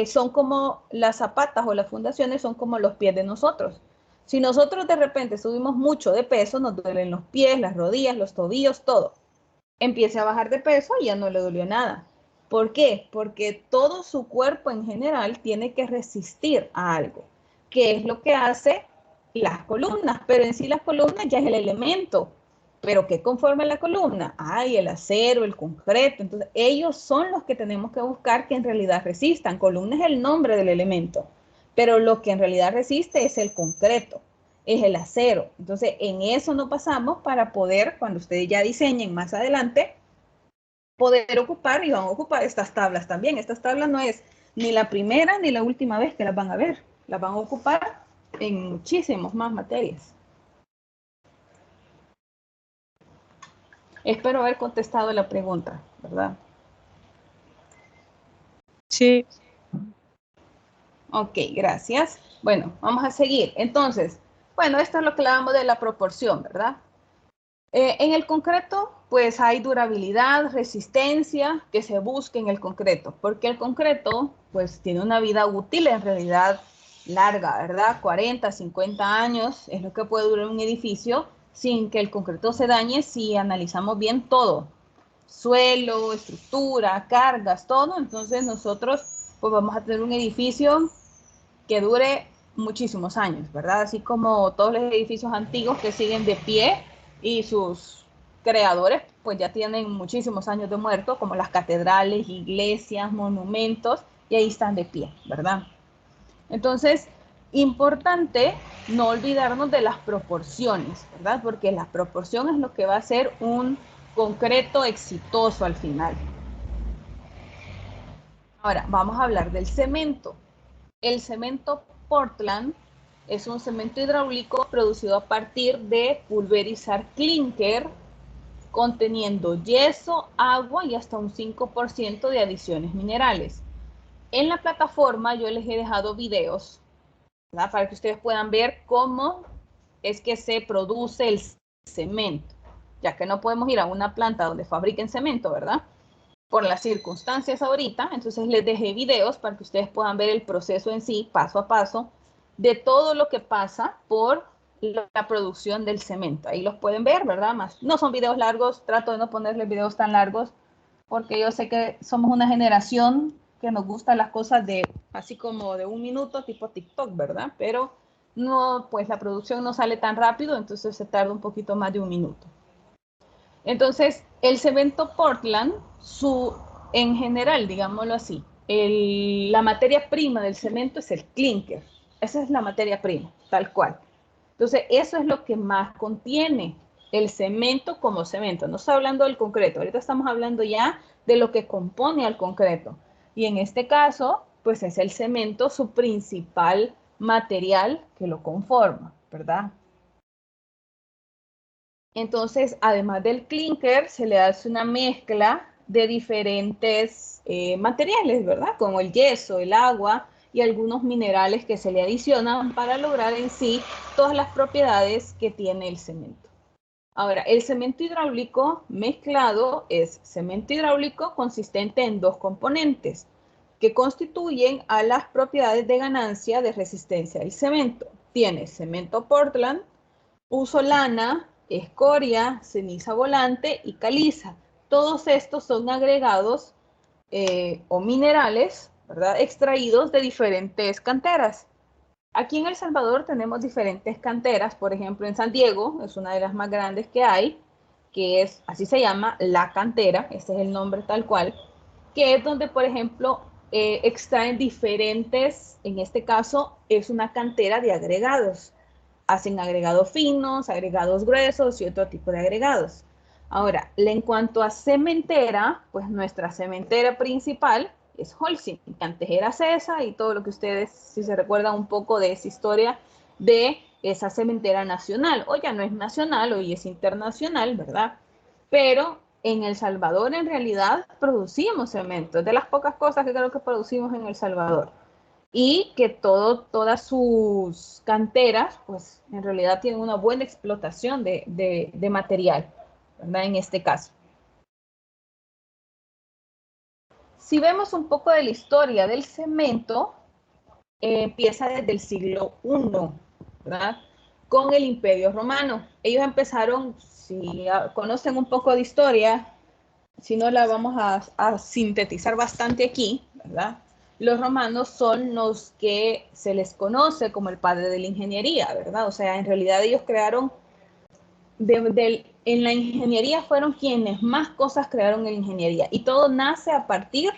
son como las zapatas o las fundaciones son como los pies de nosotros. Si nosotros de repente subimos mucho de peso, nos duelen los pies, las rodillas, los tobillos, todo. Empiece a bajar de peso y ya no le dolió nada. ¿Por qué? Porque todo su cuerpo en general tiene que resistir a algo, que es lo que hace las columnas, pero en sí las columnas ya es el elemento. ¿Pero qué conforma la columna? Ay, el acero, el concreto. Entonces, ellos son los que tenemos que buscar que en realidad resistan. Columna es el nombre del elemento, pero lo que en realidad resiste es el concreto, es el acero. Entonces, en eso nos basamos para poder, cuando ustedes ya diseñen más adelante, poder ocupar, y van a ocupar estas tablas también. Estas tablas no es ni la primera ni la última vez que las van a ver. Las van a ocupar en muchísimas más materias. Espero haber contestado la pregunta, ¿verdad? Sí. Ok, gracias. Bueno, vamos a seguir. Entonces, bueno, esto es lo que hablamos de la proporción, ¿verdad? En el concreto, pues hay durabilidad, resistencia que se busca en el concreto, porque el concreto, pues tiene una vida útil en realidad larga, ¿verdad? 40, 50 años es lo que puede durar un edificio sin que el concreto se dañe si analizamos bien todo. Suelo, estructura, cargas, todo. Entonces nosotros pues vamos a tener un edificio que dure muchísimos años, ¿verdad? Así como todos los edificios antiguos que siguen de pie y sus creadores pues ya tienen muchísimos años de muerto, como las catedrales, iglesias, monumentos, y ahí están de pie, ¿verdad? Entonces, importante no olvidarnos de las proporciones, ¿verdad? Porque la proporción es lo que va a ser un concreto exitoso al final. Ahora, vamos a hablar del cemento. El cemento Portland es un cemento hidráulico producido a partir de pulverizar clinker conteniendo yeso, agua y hasta un 5% de adiciones minerales. En la plataforma yo les he dejado videos, ¿verdad? Para que ustedes puedan ver cómo es que se produce el cemento, ya que no podemos ir a una planta donde fabriquen cemento, ¿verdad? Por las circunstancias ahorita, entonces les dejé videos para que ustedes puedan ver el proceso en sí, paso a paso, de todo lo que pasa por la producción del cemento. Ahí los pueden ver, ¿verdad? No son videos largos, trato de no ponerles videos tan largos, porque yo sé que somos una generación que nos gustan las cosas de, así como de 1 minuto, tipo TikTok, ¿verdad? Pero no, pues la producción no sale tan rápido, entonces se tarda un poquito más de 1 minuto. Entonces, el cemento Portland, en general, digámoslo así, la materia prima del cemento es el clinker. Esa es la materia prima, tal cual. Entonces, eso es lo que más contiene el cemento como cemento. No estoy hablando del concreto, ahorita estamos hablando ya de lo que compone al concreto. Y en este caso, pues es el cemento su principal material que lo conforma, ¿verdad? Entonces, además del clinker, se le hace una mezcla de diferentes materiales, ¿verdad? Como el yeso, el agua y algunos minerales que se le adicionan para lograr en sí todas las propiedades que tiene el cemento. Ahora, el cemento hidráulico mezclado es cemento hidráulico consistente en 2 componentes que constituyen a las propiedades de ganancia de resistencia del cemento. Tiene cemento Portland, puzzolana, escoria, ceniza volante y caliza. Todos estos son agregados o minerales, ¿verdad? Extraídos de diferentes canteras. Aquí en El Salvador tenemos diferentes canteras, por ejemplo en San Diego, es una de las más grandes que hay, que es, así se llama, La Cantera, ese es el nombre tal cual, que es donde, por ejemplo, extraen diferentes, en este caso es una cantera de agregados. Hacen agregados finos, agregados gruesos y otro tipo de agregados. Ahora, en cuanto a cementera, pues nuestra cementera principal es Holcim, que antes era CESA y todo lo que ustedes, si se recuerdan un poco de esa historia de esa cementera nacional. Hoy ya no es nacional, hoy es internacional, ¿verdad? Pero en El Salvador en realidad producimos cemento, es de las pocas cosas que creo que producimos en El Salvador. Y que todas sus canteras, pues en realidad tienen una buena explotación de material, ¿verdad? En este caso. Si vemos un poco de la historia del cemento, empieza desde el siglo I, ¿verdad? Con el Imperio Romano. Ellos empezaron, si conocen un poco de historia, si no la vamos a sintetizar bastante aquí, ¿verdad? Los romanos son los que se les conoce como el padre de la ingeniería, ¿verdad? O sea, en realidad ellos crearon, en la ingeniería fueron quienes más cosas crearon en la ingeniería. Y todo nace a partir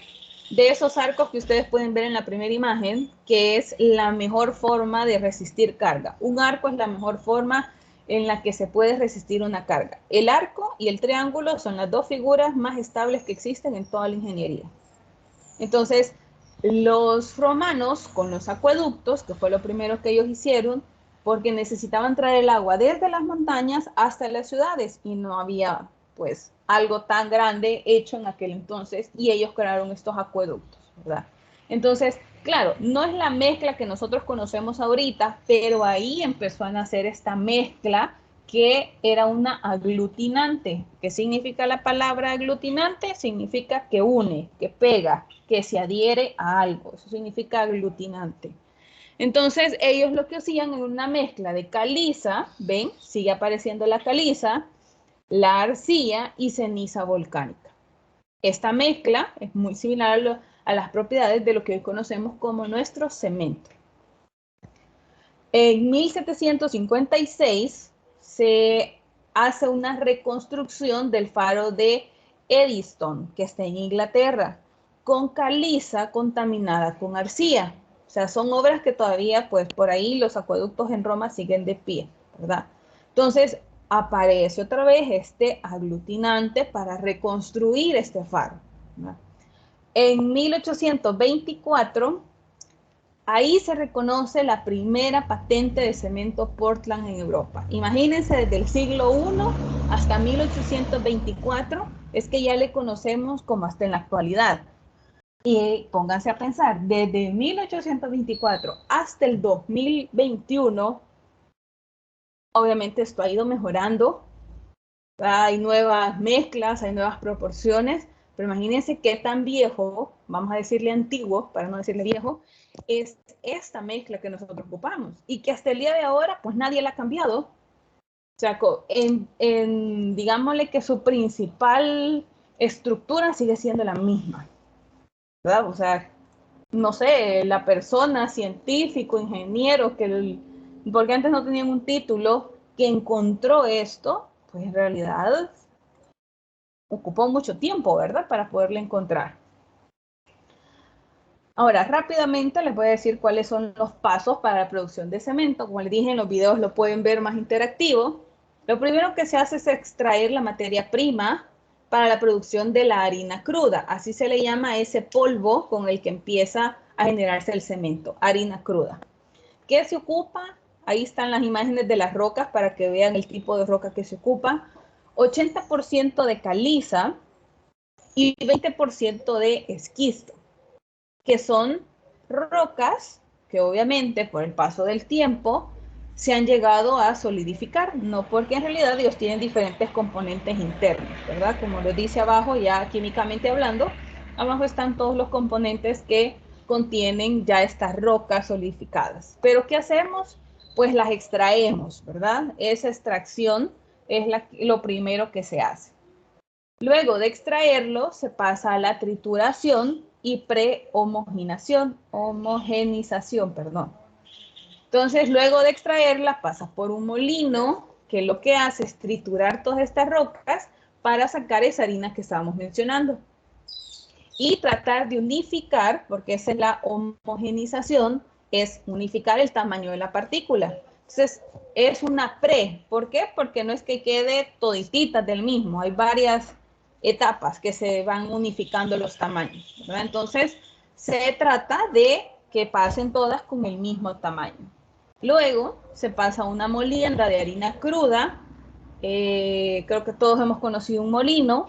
de esos arcos que ustedes pueden ver en la primera imagen, que es la mejor forma de resistir carga. Un arco es la mejor forma en la que se puede resistir una carga. El arco y el triángulo son las dos figuras más estables que existen en toda la ingeniería. Entonces, los romanos con los acueductos, que fue lo primero que ellos hicieron, porque necesitaban traer el agua desde las montañas hasta las ciudades y no había pues algo tan grande hecho en aquel entonces y ellos crearon estos acueductos, ¿verdad? Entonces, claro, no es la mezcla que nosotros conocemos ahorita, pero ahí empezó a nacer esta mezcla que era una aglutinante. ¿Qué significa la palabra aglutinante? Significa que une, que pega, que se adhiere a algo. Eso significa aglutinante. Entonces, ellos lo que hacían era una mezcla de caliza, ¿ven? Sigue apareciendo la caliza, la arcilla y ceniza volcánica. Esta mezcla es muy similar a las propiedades de lo que hoy conocemos como nuestro cemento. En 1756 se hace una reconstrucción del faro de Eddystone, que está en Inglaterra, con caliza contaminada con arcilla. O sea, son obras que todavía, pues, por ahí los acueductos en Roma siguen de pie, ¿verdad? Entonces, aparece otra vez este aglutinante para reconstruir este faro, ¿verdad? En 1824, ahí se reconoce la primera patente de cemento Portland en Europa. Imagínense, desde el siglo I hasta 1824, es que ya le conocemos como hasta en la actualidad. Y pónganse a pensar, desde 1824 hasta el 2021, obviamente esto ha ido mejorando. Hay nuevas mezclas, hay nuevas proporciones, pero imagínense qué tan viejo, vamos a decirle antiguo, para no decirle viejo, es esta mezcla que nosotros ocupamos y que hasta el día de ahora, pues nadie la ha cambiado. O sea, digámosle que su principal estructura sigue siendo la misma, ¿verdad? O sea, no sé, la persona, científico, ingeniero, porque antes no tenían un título, que encontró esto, pues en realidad ocupó mucho tiempo, ¿verdad? Para poderlo encontrar. Ahora, rápidamente les voy a decir cuáles son los pasos para la producción de cemento. Como les dije, en los videos lo pueden ver más interactivo. Lo primero que se hace es extraer la materia prima para la producción de la harina cruda. Así se le llama a ese polvo con el que empieza a generarse el cemento, harina cruda. ¿Qué se ocupa? Ahí están las imágenes de las rocas para que vean el tipo de roca que se ocupa. 80% de caliza y 20% de esquisto, que son rocas que obviamente por el paso del tiempo se han llegado a solidificar, no porque en realidad ellos tienen diferentes componentes internos, ¿verdad? Como lo dice abajo, ya químicamente hablando, abajo están todos los componentes que contienen ya estas rocas solidificadas. Pero ¿qué hacemos? Pues las extraemos, ¿verdad? Esa extracción es lo primero que se hace. Luego de extraerlo, se pasa a la trituración y prehomogenización, perdón. Entonces, luego de extraerla, pasa por un molino, que lo que hace es triturar todas estas rocas para sacar esa harina que estábamos mencionando. Y tratar de unificar, porque esa es la homogenización, es unificar el tamaño de la partícula. Entonces, es una ¿por qué? Porque no es que quede toditita del mismo, hay varias etapas que se van unificando los tamaños, ¿verdad? Entonces, se trata de que pasen todas con el mismo tamaño. Luego, se pasa a una molienda de harina cruda, creo que todos hemos conocido un molino,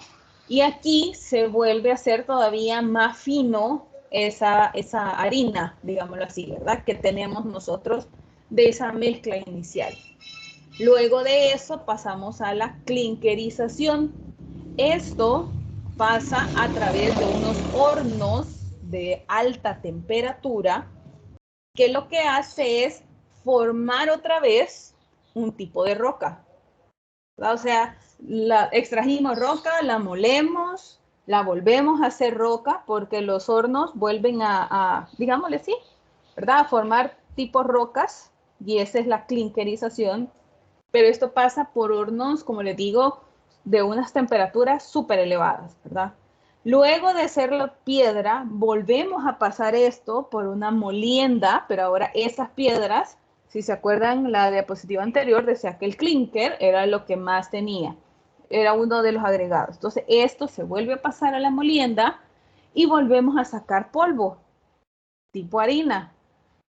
y aquí se vuelve a hacer todavía más fino esa harina, digámoslo así, ¿verdad? Que tenemos nosotros de esa mezcla inicial. Luego de eso pasamos a la clinkerización. Esto pasa a través de unos hornos de alta temperatura que lo que hace es formar otra vez un tipo de roca, ¿verdad? O sea, extrajimos roca, la molemos la volvemos a hacer roca porque los hornos vuelven digámosle así, ¿verdad? A formar tipos rocas y esa es la clinkerización. Pero esto pasa por hornos, como les digo, de unas temperaturas súper elevadas, ¿verdad? Luego de hacer la piedra, volvemos a pasar esto por una molienda, pero ahora esas piedras, si se acuerdan la diapositiva anterior, decía que el clinker era lo que más tenía, era uno de los agregados. Entonces esto se vuelve a pasar a la molienda y volvemos a sacar polvo, tipo harina.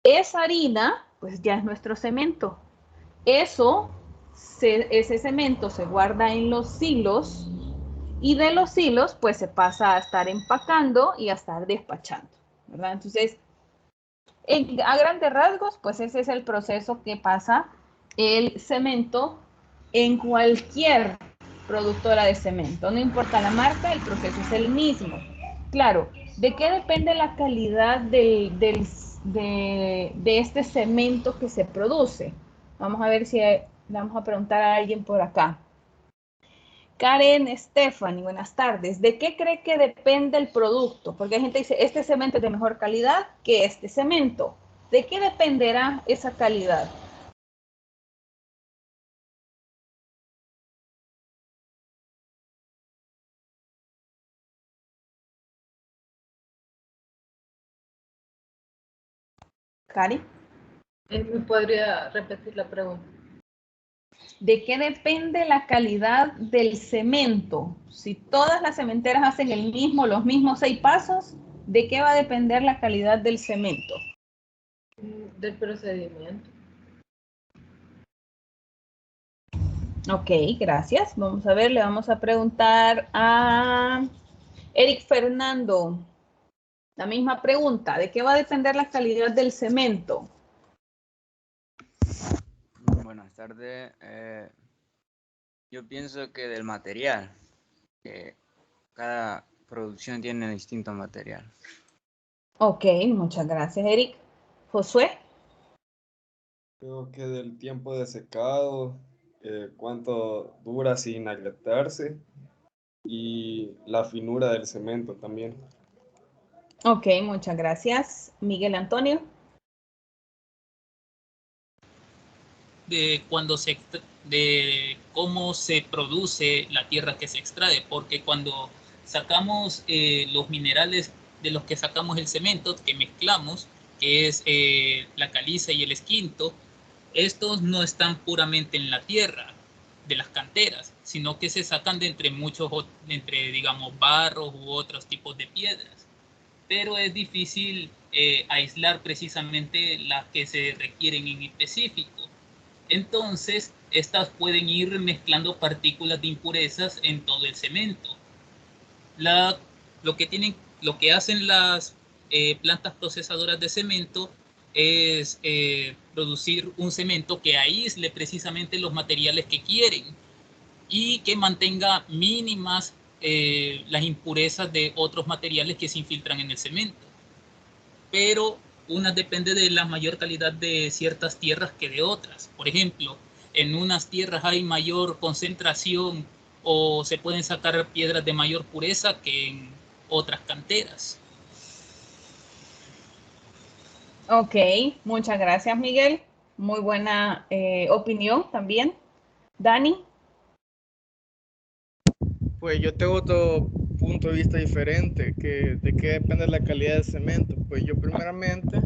Esa harina, pues ya es nuestro cemento. Ese cemento se guarda en los silos y de los silos pues se pasa a estar empacando y a estar despachando, ¿verdad? Entonces, a grandes rasgos, pues ese es el proceso que pasa el cemento en cualquier productora de cemento. No importa la marca, el proceso es el mismo. Claro, ¿de qué depende la calidad de este cemento que se produce? Vamos a ver si le vamos a preguntar a alguien por acá. Karen Stephanie, buenas tardes. ¿De qué cree que depende el producto? Porque hay gente que dice, este cemento es de mejor calidad que este cemento. ¿De qué dependerá esa calidad? Cari. ¿Me podría repetir la pregunta? ¿De qué depende la calidad del cemento? Si todas las cementeras hacen los mismos 6 pasos, ¿de qué va a depender la calidad del cemento? Del procedimiento. Ok, gracias. Vamos a ver, le vamos a preguntar a Eric Fernando. La misma pregunta, ¿de qué va a depender la calidad del cemento? Buenas tardes. Yo pienso que del material, que cada producción tiene distinto material. Ok, muchas gracias, Eric. Josué. Creo que del tiempo de secado, cuánto dura sin agrietarse y la finura del cemento también. Ok, muchas gracias. Miguel Antonio. De cómo se produce la tierra que se extrae, porque cuando sacamos los minerales de los que sacamos el cemento, que mezclamos, que es la caliza y el esquinto, estos no están puramente en la tierra de las canteras, sino que se sacan de entre digamos barros u otros tipos de piedras, pero es difícil aislar precisamente las que se requieren en específico. Entonces, estas pueden ir mezclando partículas de impurezas en todo el cemento. Lo que hacen las plantas procesadoras de cemento es producir un cemento que aísle precisamente los materiales que quieren y que mantenga mínimas las impurezas de otros materiales que se infiltran en el cemento. Pero una depende de la mayor calidad de ciertas tierras que de otras. Por ejemplo, en unas tierras hay mayor concentración o se pueden sacar piedras de mayor pureza que en otras canteras. Ok, muchas gracias, Miguel. Muy buena opinión también. Dani. Pues yo tengo otro punto de vista diferente, que de qué depende la calidad del cemento. Pues yo primeramente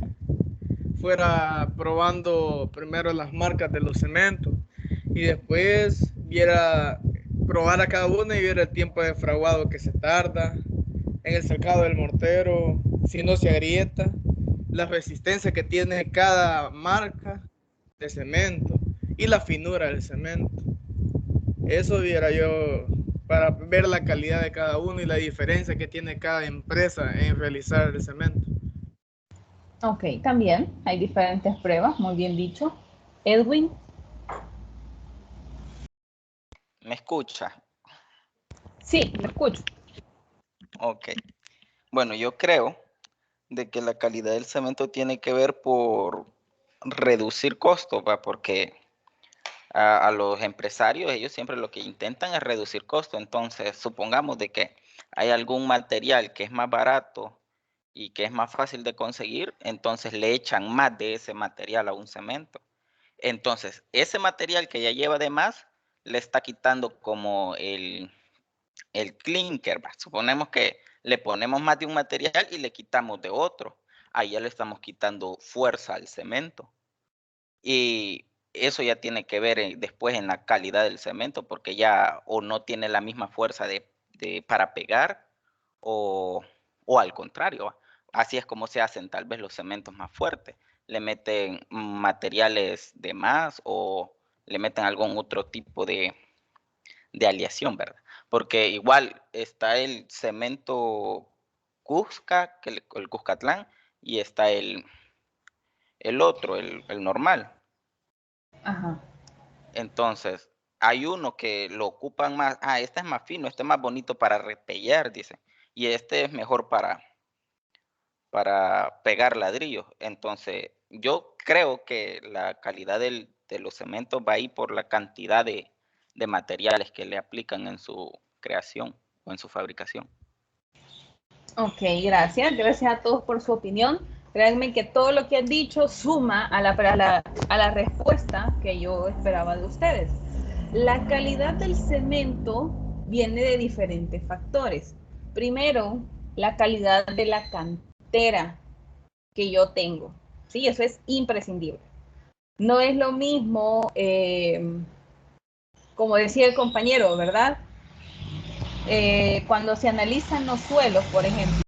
fuera probando primero las marcas de los cementos y después probar a cada uno y viera el tiempo de fraguado que se tarda, en el secado del mortero, si no se agrieta, la resistencia que tiene cada marca de cemento y la finura del cemento. Eso viera yo para ver la calidad de cada uno y la diferencia que tiene cada empresa en realizar el cemento. Ok, también hay diferentes pruebas, muy bien dicho. Edwin. ¿Me escucha? Sí, me escucho. Ok. Bueno, yo creo de que la calidad del cemento tiene que ver por reducir costos, ¿va? Porque a los empresarios ellos siempre lo que intentan es reducir costos. Entonces, supongamos de que hay algún material que es más barato y que es más fácil de conseguir, entonces le echan más de ese material a un cemento. Entonces, ese material que ya lleva de más, le está quitando como el clinker. Suponemos que le ponemos más de un material y le quitamos de otro. Ahí ya le estamos quitando fuerza al cemento. Y eso ya tiene que ver después en la calidad del cemento, porque ya o no tiene la misma fuerza para pegar, o al contrario. Así es como se hacen tal vez los cementos más fuertes. Le meten materiales de más o le meten algún otro tipo de aleación, ¿verdad? Porque igual está el cemento Cusca, el Cuscatlán, y está el otro, el normal. Ajá. Entonces, hay uno que lo ocupan más, este es más fino, este es más bonito para repellar, dice, y este es mejor para pegar ladrillos. Entonces, yo creo que la calidad de los cementos va ahí por la cantidad de materiales que le aplican en su creación o en su fabricación. Ok, gracias. Gracias a todos por su opinión. Créanme que todo lo que han dicho suma a la respuesta que yo esperaba de ustedes. La calidad del cemento viene de diferentes factores. Primero, la calidad de la cantera que yo tengo. Sí, eso es imprescindible. No es lo mismo, como decía el compañero, ¿verdad? Cuando se analizan los suelos, por ejemplo,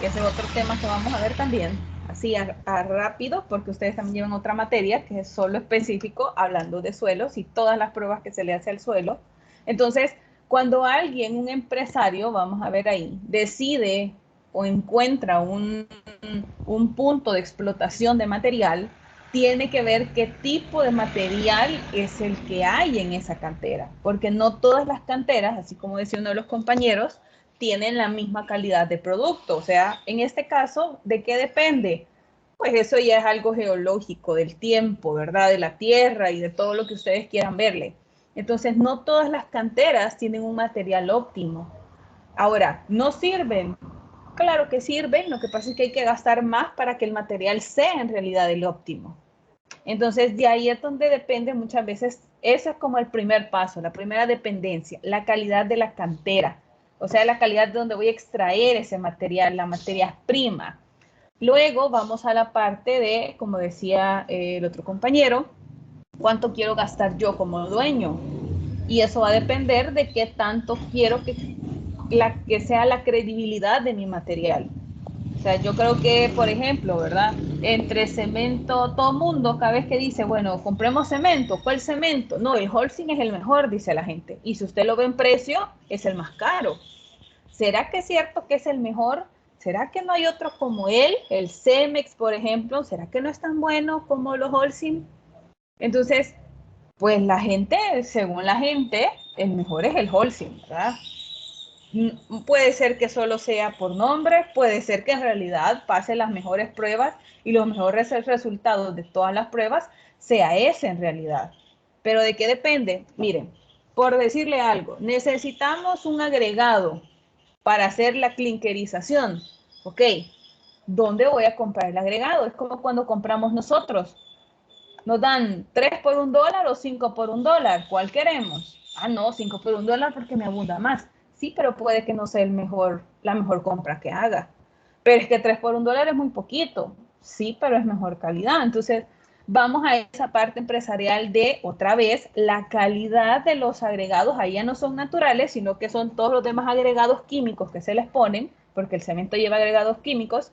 y ese es otro tema que vamos a ver también, así a rápido, porque ustedes también llevan otra materia que es solo específico hablando de suelos y todas las pruebas que se le hace al suelo. Entonces, cuando alguien, un empresario, vamos a ver ahí, decide o encuentra un punto de explotación de material, tiene que ver qué tipo de material es el que hay en esa cantera, porque no todas las canteras, así como decía uno de los compañeros, tienen la misma calidad de producto. O sea, en este caso, ¿de qué depende? Pues eso ya es algo geológico, del tiempo, ¿verdad? De la tierra y de todo lo que ustedes quieran verle. Entonces, no todas las canteras tienen un material óptimo. Ahora, ¿no sirven? Claro que sirven, lo que pasa es que hay que gastar más para que el material sea en realidad el óptimo. Entonces, de ahí es donde depende muchas veces, ese es como el primer paso, la primera dependencia, la calidad de la cantera. O sea, la calidad de donde voy a extraer ese material, la materia prima. Luego vamos a la parte de, como decía el otro compañero, cuánto quiero gastar yo como dueño. Y eso va a depender de qué tanto quiero que sea la credibilidad de mi material. O sea, yo creo que, por ejemplo, ¿verdad? Entre cemento, todo mundo, cada vez que dice, bueno, compremos cemento, ¿cuál cemento? No, el Holcim es el mejor, dice la gente. Y si usted lo ve en precio, es el más caro. ¿Será que es cierto que es el mejor? ¿Será que no hay otro como él? El Cemex, por ejemplo, ¿será que no es tan bueno como los Holcim? Entonces, pues la gente, según la gente, el mejor es el Holcim, ¿verdad? Puede ser que solo sea por nombre, puede ser que en realidad pase las mejores pruebas y los mejores resultados de todas las pruebas sea ese en realidad. Pero ¿de qué depende? Miren, por decirle algo, necesitamos un agregado para hacer la clinkerización. Ok, ¿dónde voy a comprar el agregado? Es como cuando compramos nosotros. Nos dan 3 por $1 o 5 por $1. ¿Cuál queremos? Ah, no, 5 por $1 porque me abunda más. Sí, pero puede que no sea la mejor compra que haga. Pero es que 3 por $1 es muy poquito. Sí, pero es mejor calidad. Entonces, vamos a esa parte empresarial de, otra vez, la calidad de los agregados. Ahí ya no son naturales, sino que son todos los demás agregados químicos que se les ponen, porque el cemento lleva agregados químicos,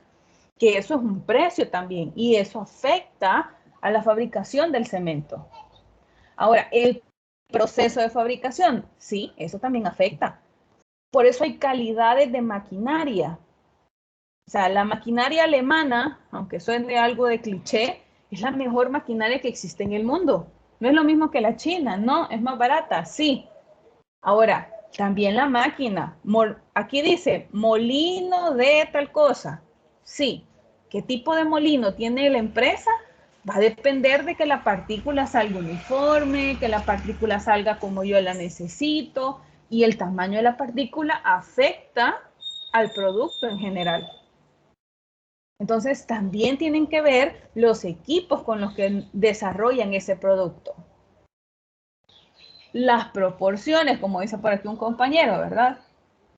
que eso es un precio también. Y eso afecta a la fabricación del cemento. Ahora, el proceso de fabricación, sí, eso también afecta. Por eso hay calidades de maquinaria. O sea, la maquinaria alemana, aunque suene algo de cliché, es la mejor maquinaria que existe en el mundo. No es lo mismo que la china, no, es más barata, sí. Ahora, también la máquina, aquí dice molino de tal cosa, sí. ¿Qué tipo de molino tiene la empresa? Va a depender de que la partícula salga uniforme, que la partícula salga como yo la necesito, Y el tamaño de la partícula afecta al producto en general. Entonces, también tienen que ver los equipos con los que desarrollan ese producto. Las proporciones, como dice por aquí un compañero, ¿verdad?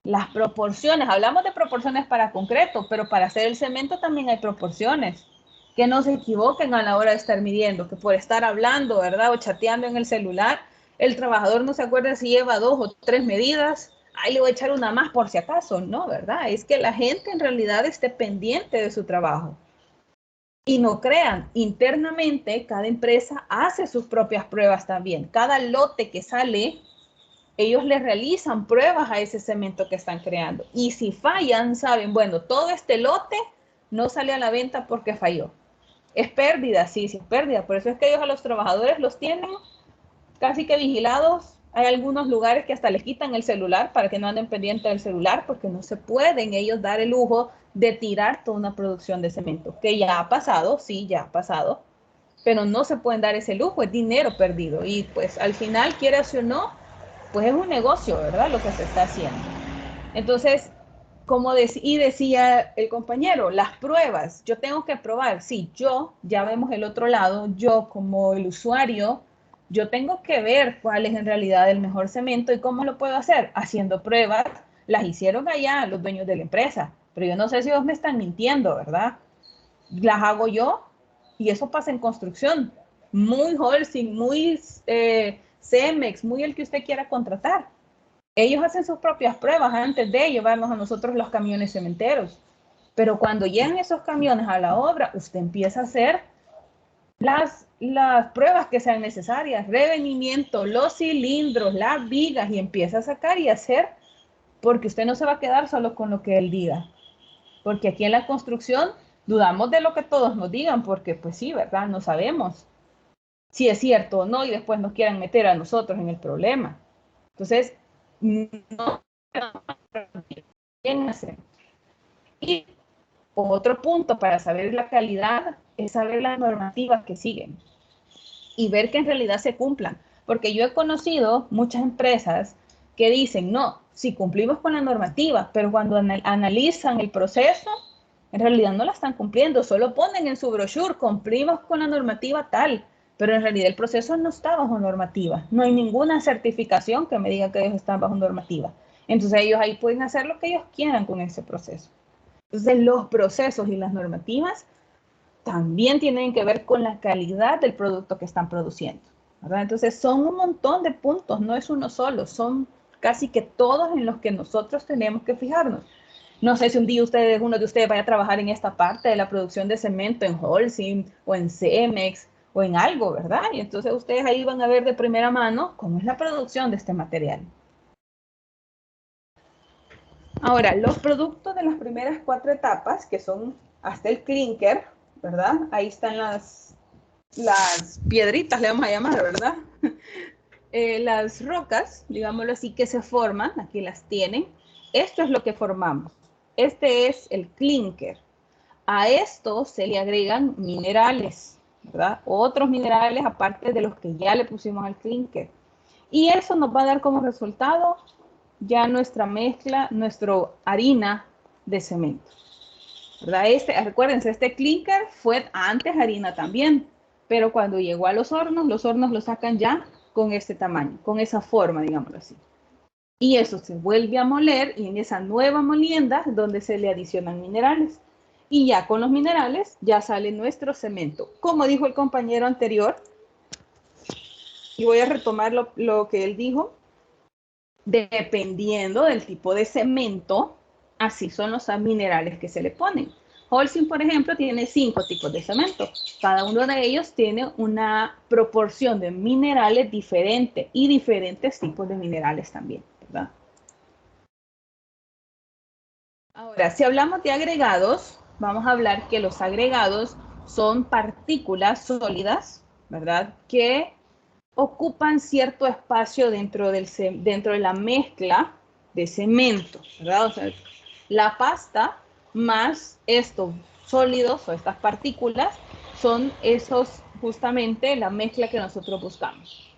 Las proporciones, hablamos de proporciones para concreto, pero para hacer el cemento también hay proporciones. Que no se equivoquen a la hora de estar midiendo, que por estar hablando, ¿verdad? O chateando en el celular, el trabajador no se acuerda si lleva 2 o 3 medidas. Ahí le voy a echar una más por si acaso. No, ¿verdad? Es que la gente en realidad esté pendiente de su trabajo. Y no crean, internamente cada empresa hace sus propias pruebas también. Cada lote que sale, ellos le realizan pruebas a ese cemento que están creando. Y si fallan, saben, bueno, todo este lote no sale a la venta porque falló. Es pérdida, sí, es pérdida. Por eso es que ellos a los trabajadores los tienen casi que vigilados. Hay algunos lugares que hasta les quitan el celular para que no anden pendientes del celular, porque no se pueden ellos dar el lujo de tirar toda una producción de cemento, que ya ha pasado, sí, ya ha pasado, pero no se pueden dar ese lujo, es dinero perdido. Y pues al final, quieras o no, pues es un negocio, ¿verdad? Lo que se está haciendo. Entonces, como decía el compañero, las pruebas, yo tengo que probar, sí, yo, ya vemos el otro lado, yo como el usuario, yo tengo que ver cuál es en realidad el mejor cemento y cómo lo puedo hacer, haciendo pruebas. Las hicieron allá los dueños de la empresa, pero yo no sé si ellos me están mintiendo, ¿verdad? Las hago yo y eso pasa en construcción, muy Holcim, muy Cemex, muy el que usted quiera contratar. Ellos hacen sus propias pruebas antes de llevarnos a nosotros los camiones cementeros. Pero cuando llegan esos camiones a la obra, usted empieza a hacer las pruebas que sean necesarias, revenimiento, los cilindros, las vigas, y empieza a sacar y hacer, porque usted no se va a quedar solo con lo que él diga. Porque aquí en la construcción dudamos de lo que todos nos digan, porque pues sí, ¿verdad? No sabemos si es cierto o no, y después nos quieran meter a nosotros en el problema. Entonces, no bien hacer. Y otro punto para saber la calidad es saber las normativas que siguen y ver que en realidad se cumplan. Porque yo he conocido muchas empresas que dicen, no, sí cumplimos con la normativa, pero cuando analizan el proceso, en realidad no la están cumpliendo, solo ponen en su brochure, cumplimos con la normativa tal, pero en realidad el proceso no está bajo normativa. No hay ninguna certificación que me diga que ellos están bajo normativa. Entonces ellos ahí pueden hacer lo que ellos quieran con ese proceso. Entonces los procesos y las normativas también tienen que ver con la calidad del producto que están produciendo, ¿verdad? Entonces son un montón de puntos, no es uno solo, son casi que todos en los que nosotros tenemos que fijarnos. No sé si un día uno de ustedes vaya a trabajar en esta parte de la producción de cemento en Holcim o en Cemex o en algo, ¿verdad? Y entonces ustedes ahí van a ver de primera mano cómo es la producción de este material. Ahora, los productos de las primeras 4 etapas, que son hasta el clinker, ¿verdad? Ahí están las piedritas, le vamos a llamar, ¿verdad? Las rocas, digámoslo así, que se forman, aquí las tienen. Esto es lo que formamos. Este es el clinker. A esto se le agregan minerales, ¿verdad? Otros minerales aparte de los que ya le pusimos al clinker. Y eso nos va a dar como resultado ya nuestra mezcla, nuestra harina de cemento, ¿verdad? Recuérdense, este clinker fue antes harina también, pero cuando llegó a los hornos lo sacan ya con este tamaño, con esa forma, digámoslo así. Y eso se vuelve a moler y en esa nueva molienda es donde se le adicionan minerales. Y ya con los minerales ya sale nuestro cemento. Como dijo el compañero anterior, y voy a retomar lo que él dijo, dependiendo del tipo de cemento, así son los minerales que se le ponen. Holcim, por ejemplo, tiene 5 tipos de cemento. Cada uno de ellos tiene una proporción de minerales diferente y diferentes tipos de minerales también, ¿verdad? Ahora, si hablamos de agregados, vamos a hablar que los agregados son partículas sólidas, ¿verdad? Que ocupan cierto espacio dentro de la mezcla de cemento, ¿verdad? O sea, la pasta más estos sólidos o estas partículas son esos justamente la mezcla que nosotros buscamos.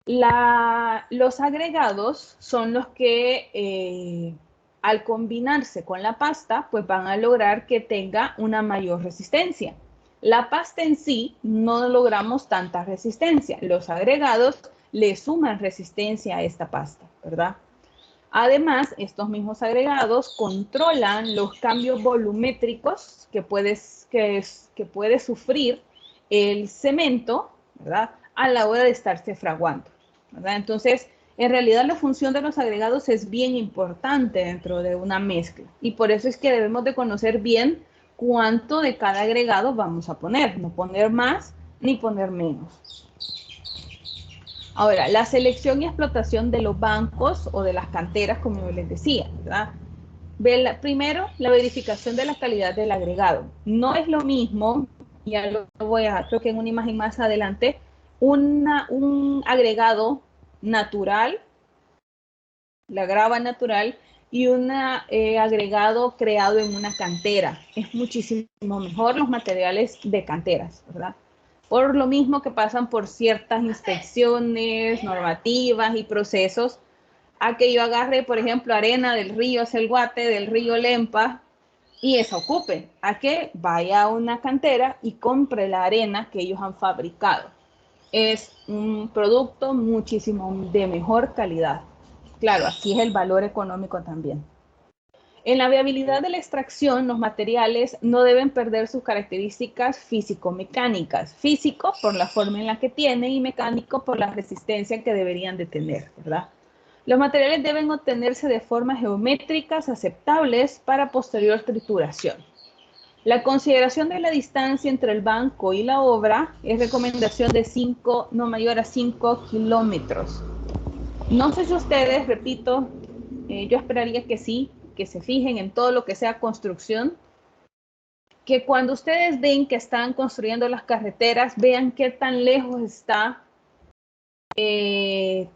Los agregados son los que al combinarse con la pasta, pues van a lograr que tenga una mayor resistencia. La pasta en sí no logramos tanta resistencia. Los agregados le suman resistencia a esta pasta, ¿verdad? Además, estos mismos agregados controlan los cambios volumétricos que puede sufrir el cemento, ¿verdad?, a la hora de estarse fraguando, ¿verdad? Entonces, en realidad la función de los agregados es bien importante dentro de una mezcla y por eso es que debemos de conocer bien cuánto de cada agregado vamos a poner, no poner más ni poner menos. Ahora, la selección y explotación de los bancos o de las canteras, como yo les decía, ¿verdad? Primero, la verificación de la calidad del agregado. No es lo mismo, ya lo voy a, creo que en una imagen más adelante, un agregado natural, la grava natural, y un agregado creado en una cantera. Es muchísimo mejor los materiales de canteras, ¿verdad? Por lo mismo que pasan por ciertas inspecciones, normativas y procesos, a que yo agarre, por ejemplo, arena del río Celguate, del río Lempa, y esa ocupe, a que vaya a una cantera y compre la arena que ellos han fabricado. Es un producto muchísimo de mejor calidad. Claro, así es el valor económico también. En la viabilidad de la extracción, los materiales no deben perder sus características físico-mecánicas. Físico por la forma en la que tienen y mecánico por la resistencia que deberían de tener, ¿verdad? Los materiales deben obtenerse de formas geométricas aceptables para posterior trituración. La consideración de la distancia entre el banco y la obra es recomendación de 5, no mayor a 5 kilómetros. No sé si ustedes, repito, yo esperaría que sí, que se fijen en todo lo que sea construcción, que cuando ustedes ven que están construyendo las carreteras, vean qué tan lejos está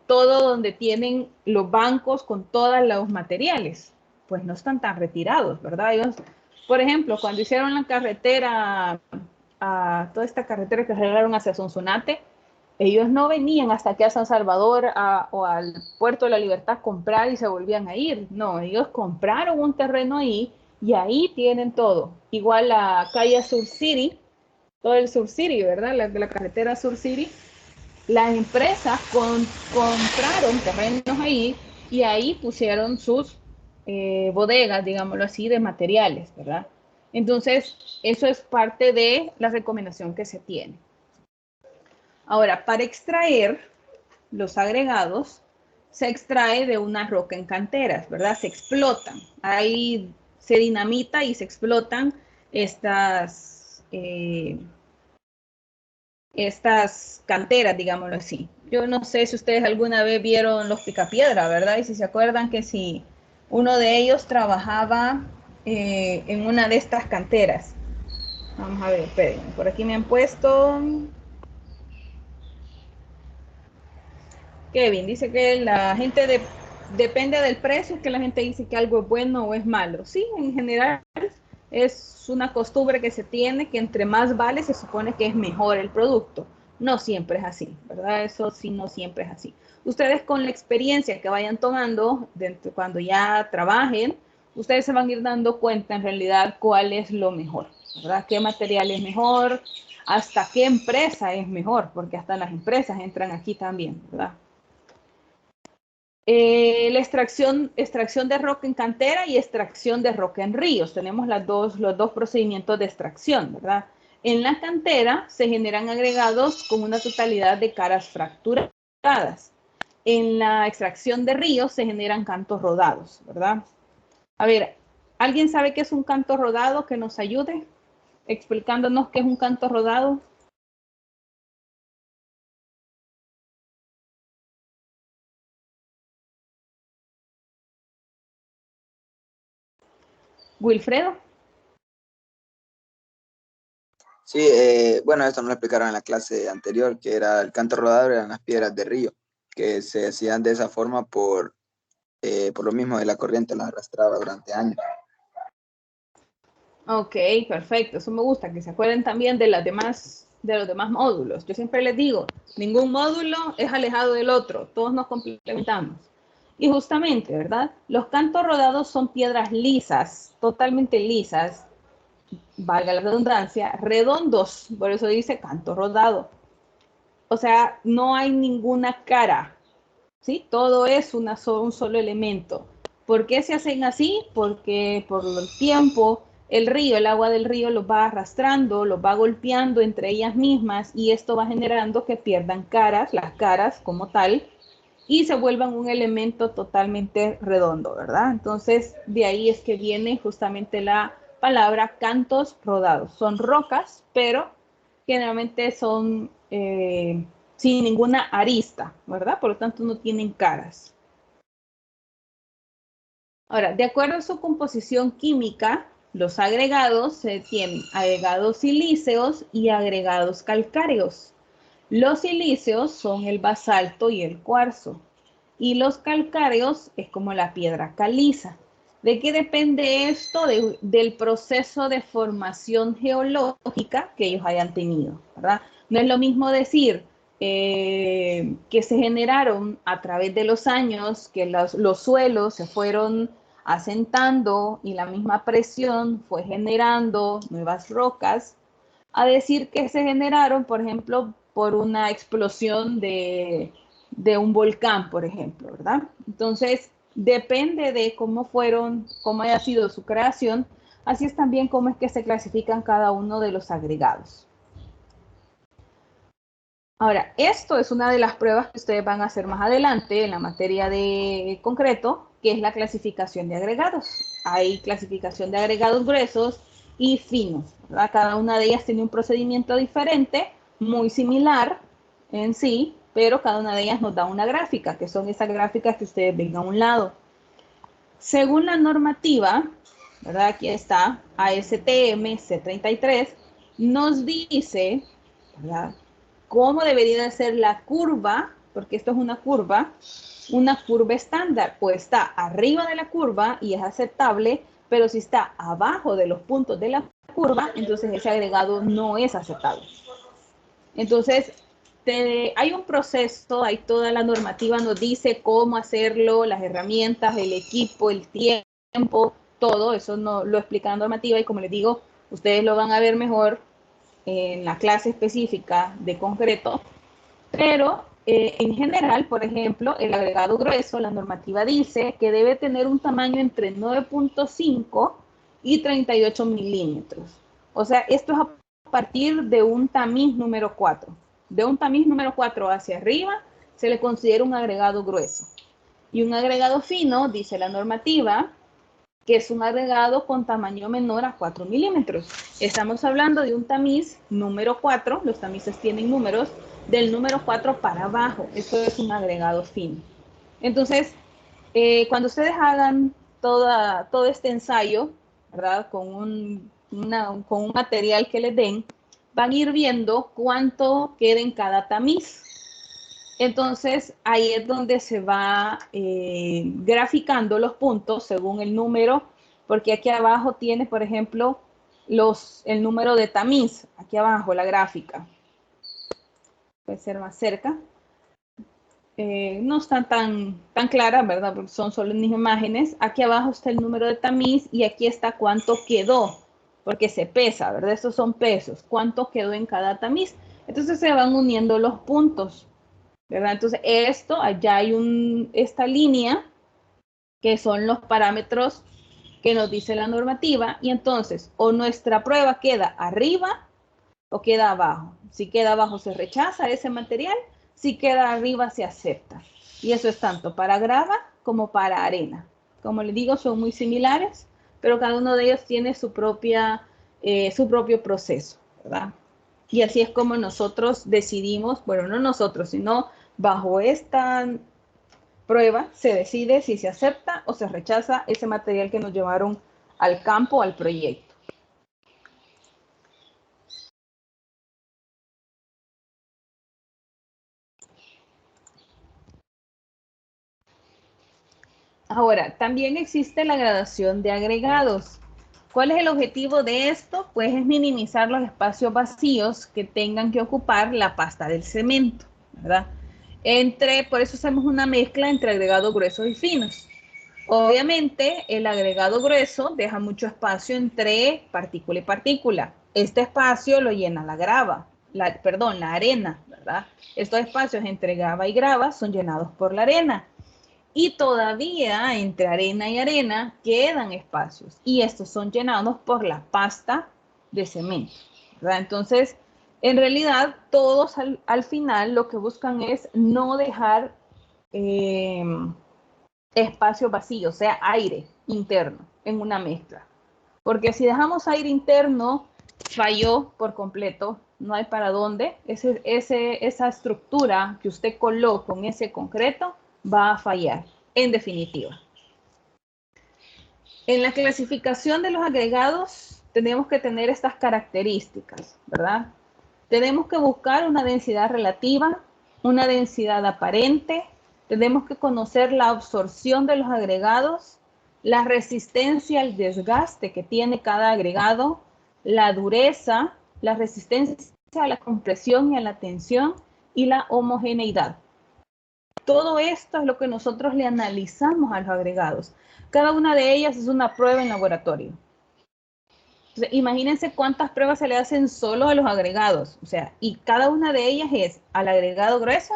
todo donde tienen los bancos con todos los materiales. Pues no están tan retirados, ¿verdad? Ellos, por ejemplo, cuando hicieron la carretera, toda esta carretera que arreglaron hacia Sonsonate, ellos no venían hasta aquí a San Salvador o al Puerto de la Libertad a comprar y se volvían a ir. No, ellos compraron un terreno ahí y ahí tienen todo. Igual la calle Sur City, todo el Sur City, ¿verdad? La carretera Sur City. Las empresas compraron terrenos ahí y ahí pusieron sus bodegas, digámoslo así, de materiales, ¿verdad? Entonces, eso es parte de la recomendación que se tiene. Ahora, para extraer los agregados, se extrae de una roca en canteras, ¿verdad? Se explotan. Ahí se dinamita y se explotan estas canteras, digámoslo así. Yo no sé si ustedes alguna vez vieron los Picapiedra, ¿verdad? Y si se acuerdan que si uno de ellos trabajaba en una de estas canteras. Vamos a ver, esperen, por aquí me han puesto... Kevin dice que la gente depende del precio, que la gente dice que algo es bueno o es malo. Sí, en general es una costumbre que se tiene, que entre más vale se supone que es mejor el producto. No siempre es así, ¿verdad? Eso sí, no siempre es así. Ustedes con la experiencia que vayan tomando, cuando ya trabajen, ustedes se van a ir dando cuenta en realidad cuál es lo mejor, ¿verdad? ¿Qué material es mejor? ¿Hasta qué empresa es mejor? Porque hasta las empresas entran aquí también, ¿verdad? La extracción de roca en cantera y extracción de roca en ríos. Tenemos los dos procedimientos de extracción, ¿verdad? En la cantera se generan agregados con una totalidad de caras fracturadas. En la extracción de ríos se generan cantos rodados, ¿verdad? A ver, ¿alguien sabe qué es un canto rodado? Que nos ayude explicándonos qué es un canto rodado. Wilfredo. Sí, bueno, esto nos lo explicaron en la clase anterior, que era el canto rodado, eran las piedras de río, que se hacían de esa forma por lo mismo de la corriente, las arrastraba durante años. Ok, perfecto, eso me gusta, que se acuerden también de las demás de los demás módulos. Yo siempre les digo, ningún módulo es alejado del otro, todos nos complementamos. Y justamente, ¿verdad? Los cantos rodados son piedras lisas, totalmente lisas, valga la redundancia, redondos, por eso dice canto rodado. O sea, no hay ninguna cara, ¿sí? Todo es un solo elemento. ¿Por qué se hacen así? Porque por el tiempo, el río, el agua del río los va arrastrando, los va golpeando entre ellas mismas y esto va generando que pierdan caras, las caras como tal, y se vuelvan un elemento totalmente redondo, ¿verdad? Entonces, de ahí es que viene justamente la palabra cantos rodados. Son rocas, pero generalmente son sin ninguna arista, ¿verdad? Por lo tanto, no tienen caras. Ahora, de acuerdo a su composición química, los agregados se tienen agregados silíceos y agregados calcáreos. Los silíceos son el basalto y el cuarzo. Y los calcáreos es como la piedra caliza. ¿De qué depende esto? Del proceso de formación geológica que ellos hayan tenido, ¿verdad? No es lo mismo decir que se generaron a través de los años, que los suelos se fueron asentando y la misma presión fue generando nuevas rocas, a decir que se generaron, por ejemplo, por una explosión de un volcán, por ejemplo, ¿verdad? Entonces, depende de cómo haya sido su creación, así es también cómo es que se clasifican cada uno de los agregados. Ahora, esto es una de las pruebas que ustedes van a hacer más adelante en la materia de concreto, que es la clasificación de agregados. Hay clasificación de agregados gruesos y finos, ¿verdad? Cada una de ellas tiene un procedimiento diferente, muy similar en sí, pero cada una de ellas nos da una gráfica, que son esas gráficas que ustedes ven a un lado. Según la normativa, ¿verdad? Aquí está, ASTM C33, nos dice, ¿verdad?, cómo debería de ser la curva, porque esto es una curva estándar, o está arriba de la curva y es aceptable, pero si está abajo de los puntos de la curva, entonces ese agregado no es aceptable. Entonces, hay un proceso, hay toda la normativa, nos dice cómo hacerlo, las herramientas, el equipo, el tiempo, todo eso no, lo explica la normativa y como les digo, ustedes lo van a ver mejor en la clase específica de concreto, pero en general, por ejemplo, el agregado grueso, la normativa dice que debe tener un tamaño entre 9.5 y 38 milímetros. O sea, esto es a partir de un tamiz número 4. De un tamiz número 4 hacia arriba se le considera un agregado grueso. Y un agregado fino, dice la normativa, que es un agregado con tamaño menor a 4 milímetros. Estamos hablando de un tamiz número 4, los tamices tienen números, del número 4 para abajo. Esto es un agregado fino. Entonces, cuando ustedes hagan todo este ensayo, ¿verdad?, con un material que les den, van a ir viendo cuánto queda en cada tamiz. Entonces, ahí es donde se va graficando los puntos según el número, porque aquí abajo tiene, por ejemplo, el número de tamiz, aquí abajo la gráfica. Puede ser más cerca. No están tan claras, ¿verdad? Porque son solo unas imágenes. Aquí abajo está el número de tamiz y aquí está cuánto quedó, porque se pesa, ¿verdad? Estos son pesos. ¿Cuánto quedó en cada tamiz? Entonces se van uniendo los puntos, ¿verdad? Entonces allá hay esta línea que son los parámetros que nos dice la normativa y entonces o nuestra prueba queda arriba o queda abajo. Si queda abajo se rechaza ese material, si queda arriba se acepta. Y eso es tanto para grava como para arena. Como les digo, son muy similares, pero cada uno de ellos tiene su propio proceso, ¿verdad? Y así es como nosotros decidimos, bueno, no nosotros, sino bajo esta prueba se decide si se acepta o se rechaza ese material que nos llevaron al campo, al proyecto. Ahora, también existe la gradación de agregados. ¿Cuál es el objetivo de esto? Pues es minimizar los espacios vacíos que tengan que ocupar la pasta del cemento, ¿verdad? Por eso hacemos una mezcla entre agregados gruesos y finos. Obviamente, el agregado grueso deja mucho espacio entre partícula y partícula. Este espacio lo llena la la arena, ¿verdad? Estos espacios entre grava y grava son llenados por la arena. Y todavía entre arena y arena quedan espacios. Y estos son llenados por la pasta de cemento, ¿verdad? Entonces, en realidad, todos al final lo que buscan es no dejar espacio vacío, o sea, aire interno en una mezcla. Porque si dejamos aire interno, falló por completo, no hay para dónde. Esa estructura que usted coló con ese concreto va a fallar, en definitiva. En la clasificación de los agregados tenemos que tener estas características, ¿verdad? Tenemos que buscar una densidad relativa, una densidad aparente, tenemos que conocer la absorción de los agregados, la resistencia al desgaste que tiene cada agregado, la dureza, la resistencia a la compresión y a la tensión y la homogeneidad. Todo esto es lo que nosotros le analizamos a los agregados. Cada una de ellas es una prueba en laboratorio. Entonces, imagínense cuántas pruebas se le hacen solo a los agregados. O sea, y cada una de ellas es al agregado grueso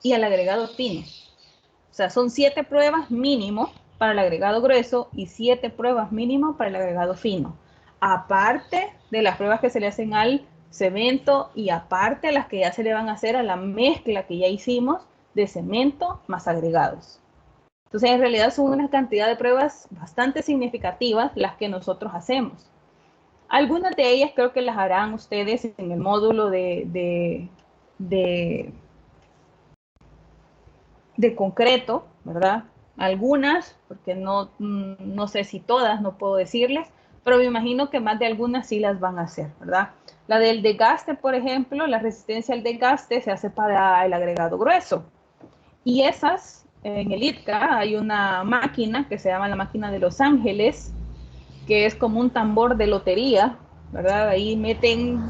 y al agregado fino. O sea, son 7 pruebas mínimo para el agregado grueso y 7 pruebas mínimo para el agregado fino. Aparte de las pruebas que se le hacen al cemento y aparte las que ya se le van a hacer a la mezcla que ya hicimos de cemento más agregados. Entonces, en realidad son una cantidad de pruebas bastante significativas las que nosotros hacemos. Algunas de ellas creo que las harán ustedes en el módulo de concreto, ¿verdad? Algunas, porque no sé si todas, no puedo decirles, pero me imagino que más de algunas sí las van a hacer, ¿verdad? La del desgaste, por ejemplo, la resistencia al desgaste se hace para el agregado grueso. Y esas, en el ITCA hay una máquina que se llama la máquina de Los Ángeles, que es como un tambor de lotería, ¿verdad? Ahí meten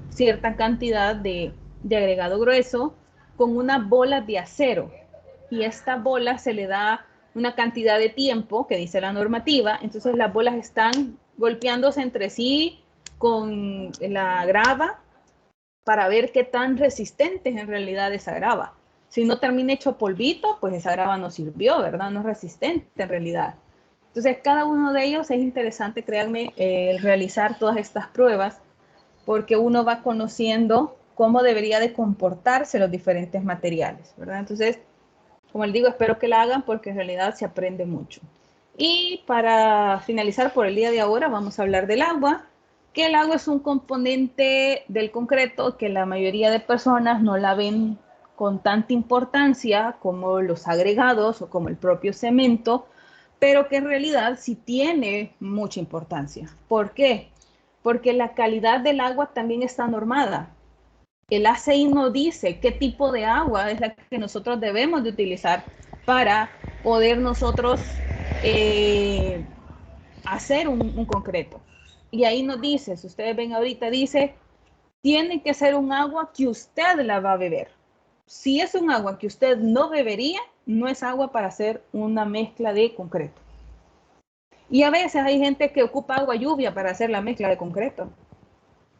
cierta cantidad de agregado grueso con una bola de acero. Y esta bola se le da una cantidad de tiempo que dice la normativa, entonces las bolas están golpeándose entre sí con la grava para ver qué tan resistente es en realidad esa grava. Si no termina hecho polvito, pues esa grava no sirvió, ¿verdad? No es resistente en realidad. Entonces, cada uno de ellos es interesante, créanme, realizar todas estas pruebas, porque uno va conociendo cómo debería de comportarse los diferentes materiales, ¿verdad? Entonces, como les digo, espero que la hagan porque en realidad se aprende mucho. Y para finalizar por el día de ahora, vamos a hablar del agua, que el agua es un componente del concreto que la mayoría de personas no la ven con tanta importancia como los agregados o como el propio cemento, pero que en realidad sí tiene mucha importancia. ¿Por qué? Porque la calidad del agua también está normada. El ACI nos dice qué tipo de agua es la que nosotros debemos de utilizar para poder nosotros hacer un concreto. Y ahí nos dice, si ustedes ven ahorita, dice, tiene que ser un agua que usted la va a beber. Si es un agua que usted no bebería, no es agua para hacer una mezcla de concreto. Y a veces hay gente que ocupa agua lluvia para hacer la mezcla de concreto.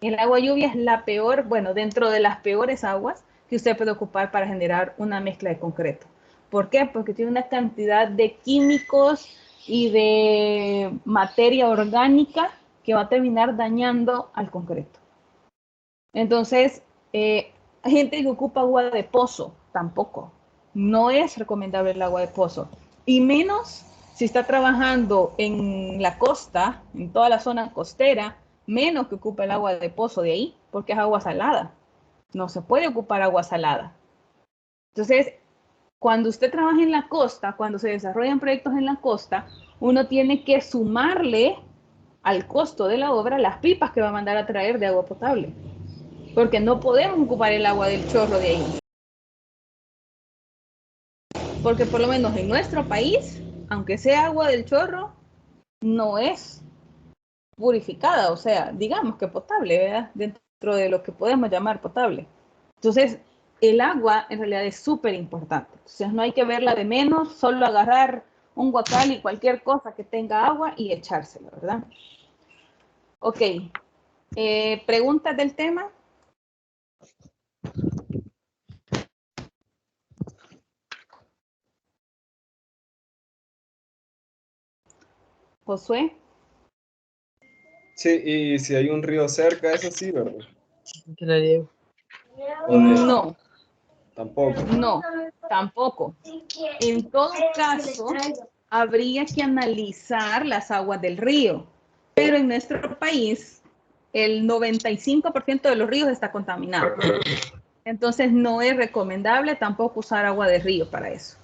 El agua lluvia es la peor, bueno, dentro de las peores aguas que usted puede ocupar para generar una mezcla de concreto. ¿Por qué? Porque tiene una cantidad de químicos y de materia orgánica que va a terminar dañando al concreto. Entonces, hay gente que ocupa agua de pozo, tampoco. No es recomendable el agua de pozo. Y menos si está trabajando en la costa, en toda la zona costera, menos que ocupa el agua de pozo de ahí, porque es agua salada. No se puede ocupar agua salada. Entonces, cuando usted trabaja en la costa, cuando se desarrollan proyectos en la costa, uno tiene que sumarle al costo de la obra las pipas que va a mandar a traer de agua potable. Porque no podemos ocupar el agua del chorro de ahí. Porque por lo menos en nuestro país, aunque sea agua del chorro, no es purificada, o sea, digamos que potable, ¿verdad? Dentro de lo que podemos llamar potable. Entonces, el agua en realidad es súper importante. Entonces, no hay que verla de menos, solo agarrar un guacal y cualquier cosa que tenga agua y echárselo, ¿verdad? Ok. ¿Preguntas del tema? Josué. Sí, y si hay un río cerca, eso sí, ¿verdad? No. Tampoco. No, tampoco. En todo caso, habría que analizar las aguas del río, pero en nuestro país el 95% de los ríos está contaminado. Entonces no es recomendable tampoco usar agua de río para eso.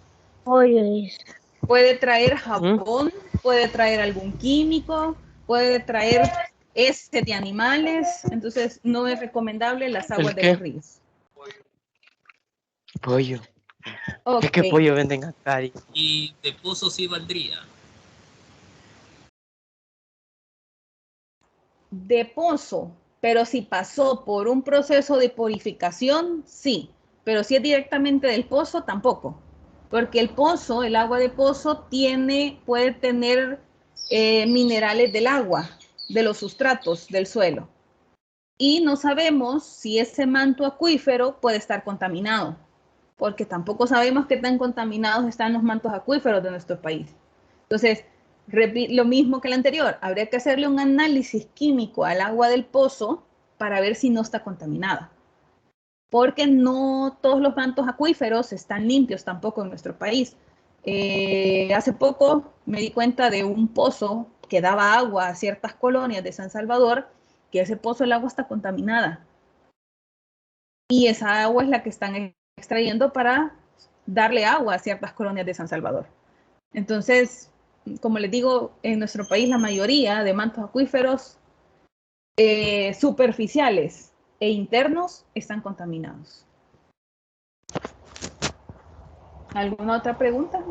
Puede traer jabón, puede traer algún químico, puede traer heces de animales, entonces no es recomendable las aguas de los ríos. Pollo. Okay. Es que pollo venden acá. Y de pozo sí valdría. De pozo, pero si pasó por un proceso de purificación, sí. Pero si es directamente del pozo, tampoco. Porque el pozo, el agua de pozo, puede tener minerales del agua, de los sustratos del suelo. Y no sabemos si ese manto acuífero puede estar contaminado, porque tampoco sabemos qué tan contaminados están los mantos acuíferos de nuestro país. Entonces, lo mismo que el anterior, habría que hacerle un análisis químico al agua del pozo para ver si no está contaminada. Porque no todos los mantos acuíferos están limpios tampoco en nuestro país. Hace poco me di cuenta de un pozo que daba agua a ciertas colonias de San Salvador, que ese pozo, el agua está contaminada. Y esa agua es la que están extrayendo para darle agua a ciertas colonias de San Salvador. Entonces, como les digo, en nuestro país la mayoría de mantos acuíferos superficiales e internos están contaminados. ¿Alguna otra pregunta?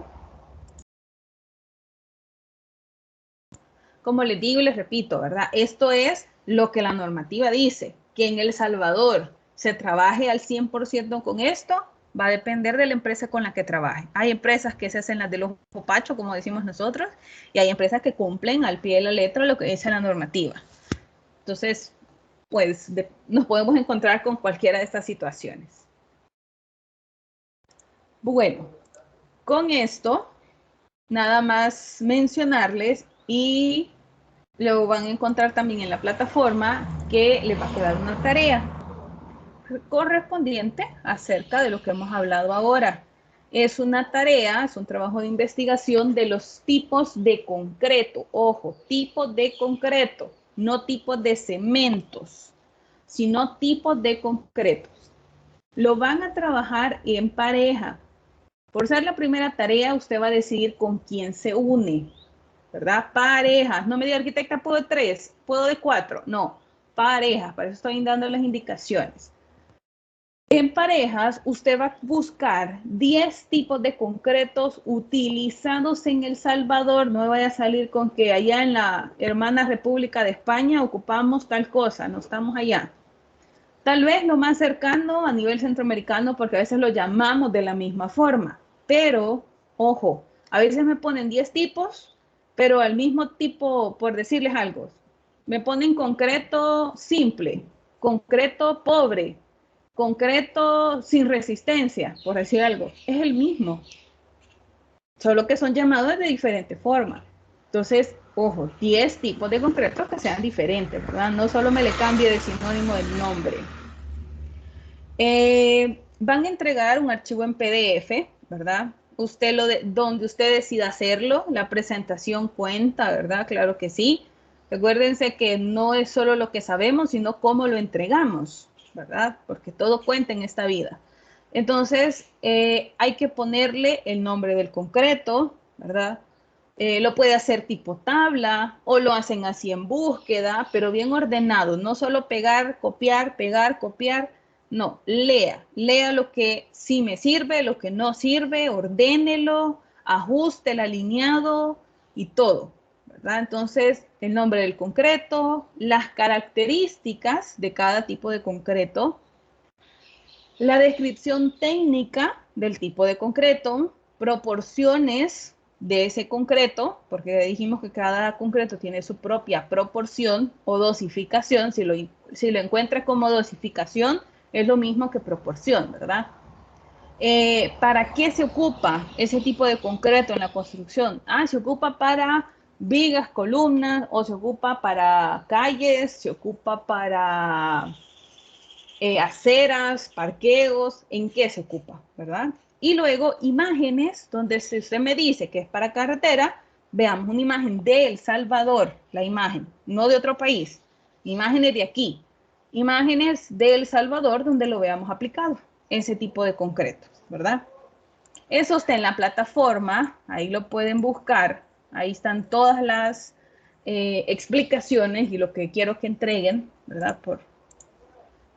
Como les digo y les repito, ¿verdad? Esto es lo que la normativa dice, que en El Salvador se trabaje al 100% con esto, va a depender de la empresa con la que trabaje. Hay empresas que se hacen las del ojo pacho, como decimos nosotros, y hay empresas que cumplen al pie de la letra lo que dice la normativa. Entonces, pues nos podemos encontrar con cualquiera de estas situaciones. Bueno, con esto, nada más mencionarles y luego van a encontrar también en la plataforma que les va a quedar una tarea correspondiente acerca de lo que hemos hablado ahora. Es una tarea, es un trabajo de investigación de los tipos de concreto. Ojo, tipos de concreto, no tipos de cementos, sino tipos de concretos. Lo van a trabajar en pareja. Por ser la primera tarea, usted va a decidir con quién se une, ¿verdad? Parejas. No me diga, arquitecta, puedo de 3, puedo de 4. No, parejas. Para eso estoy dando las indicaciones. En parejas, usted va a buscar 10 tipos de concretos utilizados en El Salvador. No me vaya a salir con que allá en la hermana República de España ocupamos tal cosa. No estamos allá. Tal vez lo más cercano a nivel centroamericano, porque a veces lo llamamos de la misma forma. Pero, ojo, a veces me ponen 10 tipos, pero al mismo tipo, por decirles algo, me ponen concreto simple, concreto pobre, concreto sin resistencia, por decir algo. Es el mismo, solo que son llamados de diferente forma. Entonces, ojo, 10 tipos de concretos que sean diferentes, ¿verdad? No solo me le cambie de sinónimo del nombre. Van a entregar un archivo en PDF, ¿verdad? Donde usted decida hacerlo, la presentación cuenta, ¿verdad? Claro que sí. Recuérdense que no es solo lo que sabemos, sino cómo lo entregamos, ¿verdad? Porque todo cuenta en esta vida. Entonces, hay que ponerle el nombre del concreto, ¿verdad? Lo puede hacer tipo tabla o lo hacen así en búsqueda, pero bien ordenado, no solo pegar, copiar, no, lea lo que sí me sirve, lo que no sirve, ordénelo, ajuste el alineado y todo, ¿verdad? Entonces, el nombre del concreto, las características de cada tipo de concreto, la descripción técnica del tipo de concreto, proporciones de ese concreto, porque dijimos que cada concreto tiene su propia proporción o dosificación. Si lo encuentra como dosificación, es lo mismo que proporción, ¿verdad? ¿Para qué se ocupa ese tipo de concreto en la construcción? Se ocupa para vigas, columnas, o se ocupa para calles, se ocupa para aceras, parqueos, ¿en qué se ocupa, verdad? Y luego imágenes, donde si usted me dice que es para carretera, veamos una imagen de El Salvador, la imagen, no de otro país, imágenes de aquí, imágenes de El Salvador donde lo veamos aplicado, ese tipo de concretos, ¿verdad? Eso está en la plataforma, ahí lo pueden buscar, ahí están todas las explicaciones y lo que quiero que entreguen, ¿verdad?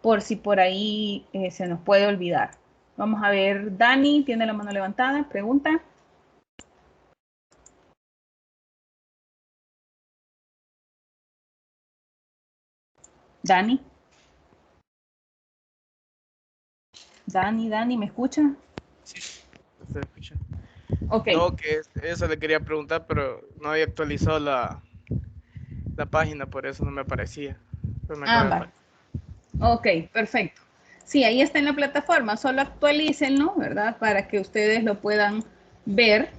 Por si por ahí se nos puede olvidar. Vamos a ver, Dani tiene la mano levantada, pregunta. Dani. Dani, ¿me escucha? Sí, se escucha. Ok. No, que eso le quería preguntar, pero no había actualizado la página, por eso no me aparecía. Vale. Ok, perfecto. Sí, ahí está en la plataforma, solo actualícenlo, ¿verdad? Para que ustedes lo puedan ver,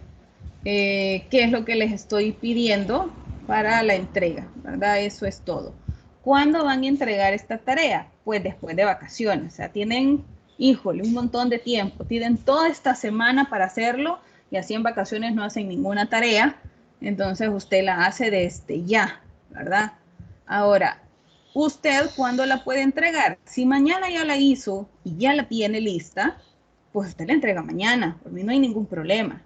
qué es lo que les estoy pidiendo para la entrega, ¿verdad? Eso es todo. ¿Cuándo van a entregar esta tarea? Pues después de vacaciones, o sea, tienen, híjole, un montón de tiempo, tienen toda esta semana para hacerlo y así en vacaciones no hacen ninguna tarea, entonces usted la hace desde ya, ¿verdad? Ahora, ¿usted cuándo la puede entregar? Si mañana ya la hizo y ya la tiene lista, pues usted la entrega mañana, por mí no hay ningún problema.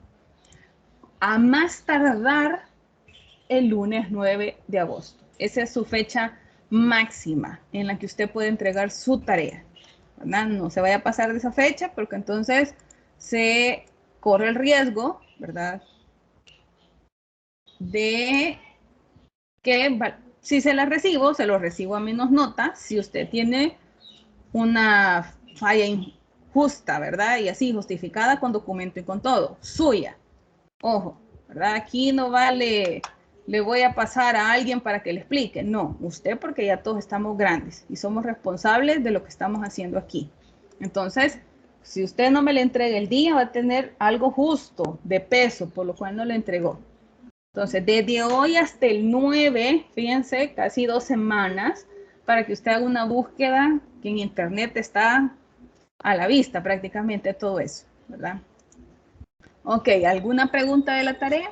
A más tardar el lunes 9 de agosto. Esa es su fecha máxima en la que usted puede entregar su tarea, ¿verdad? No se vaya a pasar de esa fecha porque entonces se corre el riesgo, ¿verdad? De que si se la recibo, se lo recibo a menos nota. Si usted tiene una falla injusta, ¿verdad? Y así justificada con documento y con todo, suya. Ojo, ¿verdad? Aquí no vale, le voy a pasar a alguien para que le explique. No, usted porque ya todos estamos grandes y somos responsables de lo que estamos haciendo aquí. Entonces, si usted no me le entrega el día, va a tener algo justo de peso, por lo cual no le entregó. Entonces, desde hoy hasta el 9, fíjense, casi 2 semanas, para que usted haga una búsqueda que en internet está a la vista prácticamente todo eso, ¿verdad? Ok, ¿alguna pregunta de la tarea?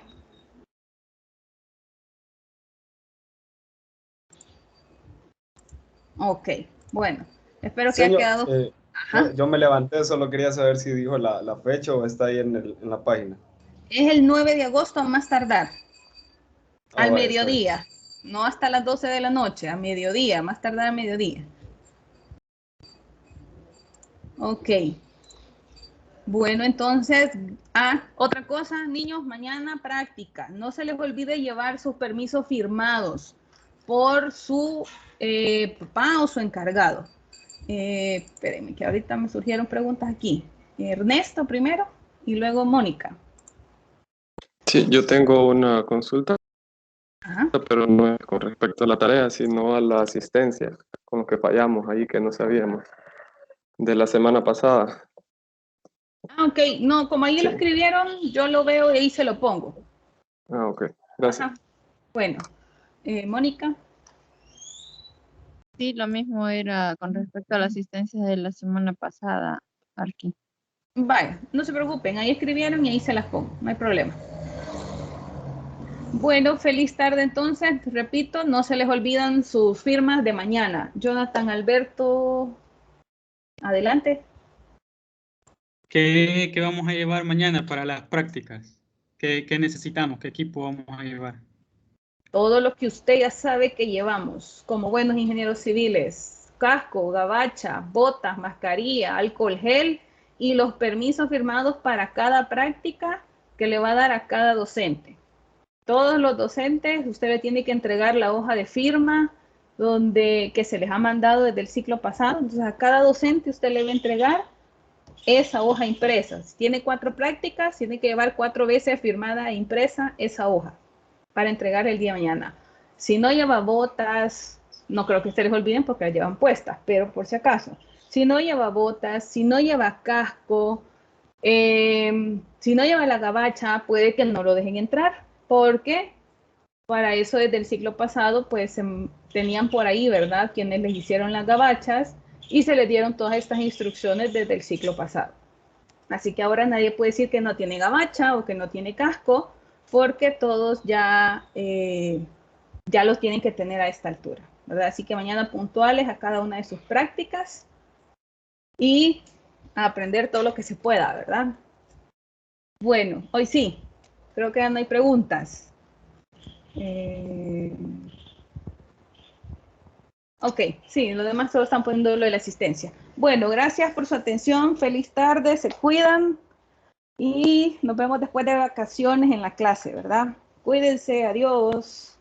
Ok, bueno, espero que haya quedado... yo me levanté, solo quería saber si dijo la fecha o está ahí en la página. Es el 9 de agosto a más tardar, al vale, mediodía, no hasta las 12 de la noche, a mediodía, más tardar a mediodía. Ok. Bueno, entonces, otra cosa, niños, mañana práctica. No se les olvide llevar sus permisos firmados por su papá o su encargado. Espérenme, que ahorita me surgieron preguntas aquí. Ernesto primero y luego Mónica. Sí, yo tengo una consulta, pero no es con respecto a la tarea, sino a la asistencia, con lo que fallamos ahí, que no sabíamos, de la semana pasada. Ok, no, como ahí lo escribieron, yo lo veo y ahí se lo pongo. Ok, gracias. Bueno, Mónica. Sí, lo mismo era con respecto a la asistencia de la semana pasada, Arqui. Vaya, no se preocupen, ahí escribieron y ahí se las pongo, no hay problema. Bueno, feliz tarde entonces, repito, no se les olvidan sus firmas de mañana. Jonathan, Alberto, adelante. ¿Qué vamos a llevar mañana para las prácticas? ¿Qué necesitamos? ¿Qué equipo vamos a llevar? Todo lo que usted ya sabe que llevamos como buenos ingenieros civiles: casco, gabacha, botas, mascarilla, alcohol gel y los permisos firmados para cada práctica que le va a dar a cada docente. Todos los docentes, usted le tiene que entregar la hoja de firma que se les ha mandado desde el ciclo pasado. Entonces, a cada docente usted le va a entregar esa hoja impresa. Si tiene 4 prácticas, tiene que llevar 4 veces firmada e impresa esa hoja para entregar el día de mañana. Si no lleva botas, no creo que ustedes les olviden porque las llevan puestas, pero por si acaso. Si no lleva botas, si no lleva casco, si no lleva la gabacha, puede que no lo dejen entrar, porque para eso desde el ciclo pasado, pues tenían por ahí, ¿verdad?, quienes les hicieron las gabachas y se les dieron todas estas instrucciones desde el ciclo pasado. Así que ahora nadie puede decir que no tiene gabacha o que no tiene casco, porque todos ya los tienen que tener a esta altura, ¿verdad? Así que mañana puntuales a cada una de sus prácticas y a aprender todo lo que se pueda, ¿verdad? Bueno, hoy sí, creo que ya no hay preguntas. Ok, sí, los demás solo están poniendo lo de la asistencia. Bueno, gracias por su atención, feliz tarde, se cuidan y nos vemos después de vacaciones en la clase, ¿verdad? Cuídense, adiós.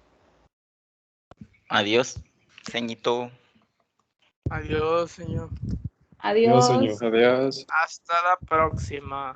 Adiós, ceñito. Adiós, señor. Adiós. Adiós. Hasta la próxima.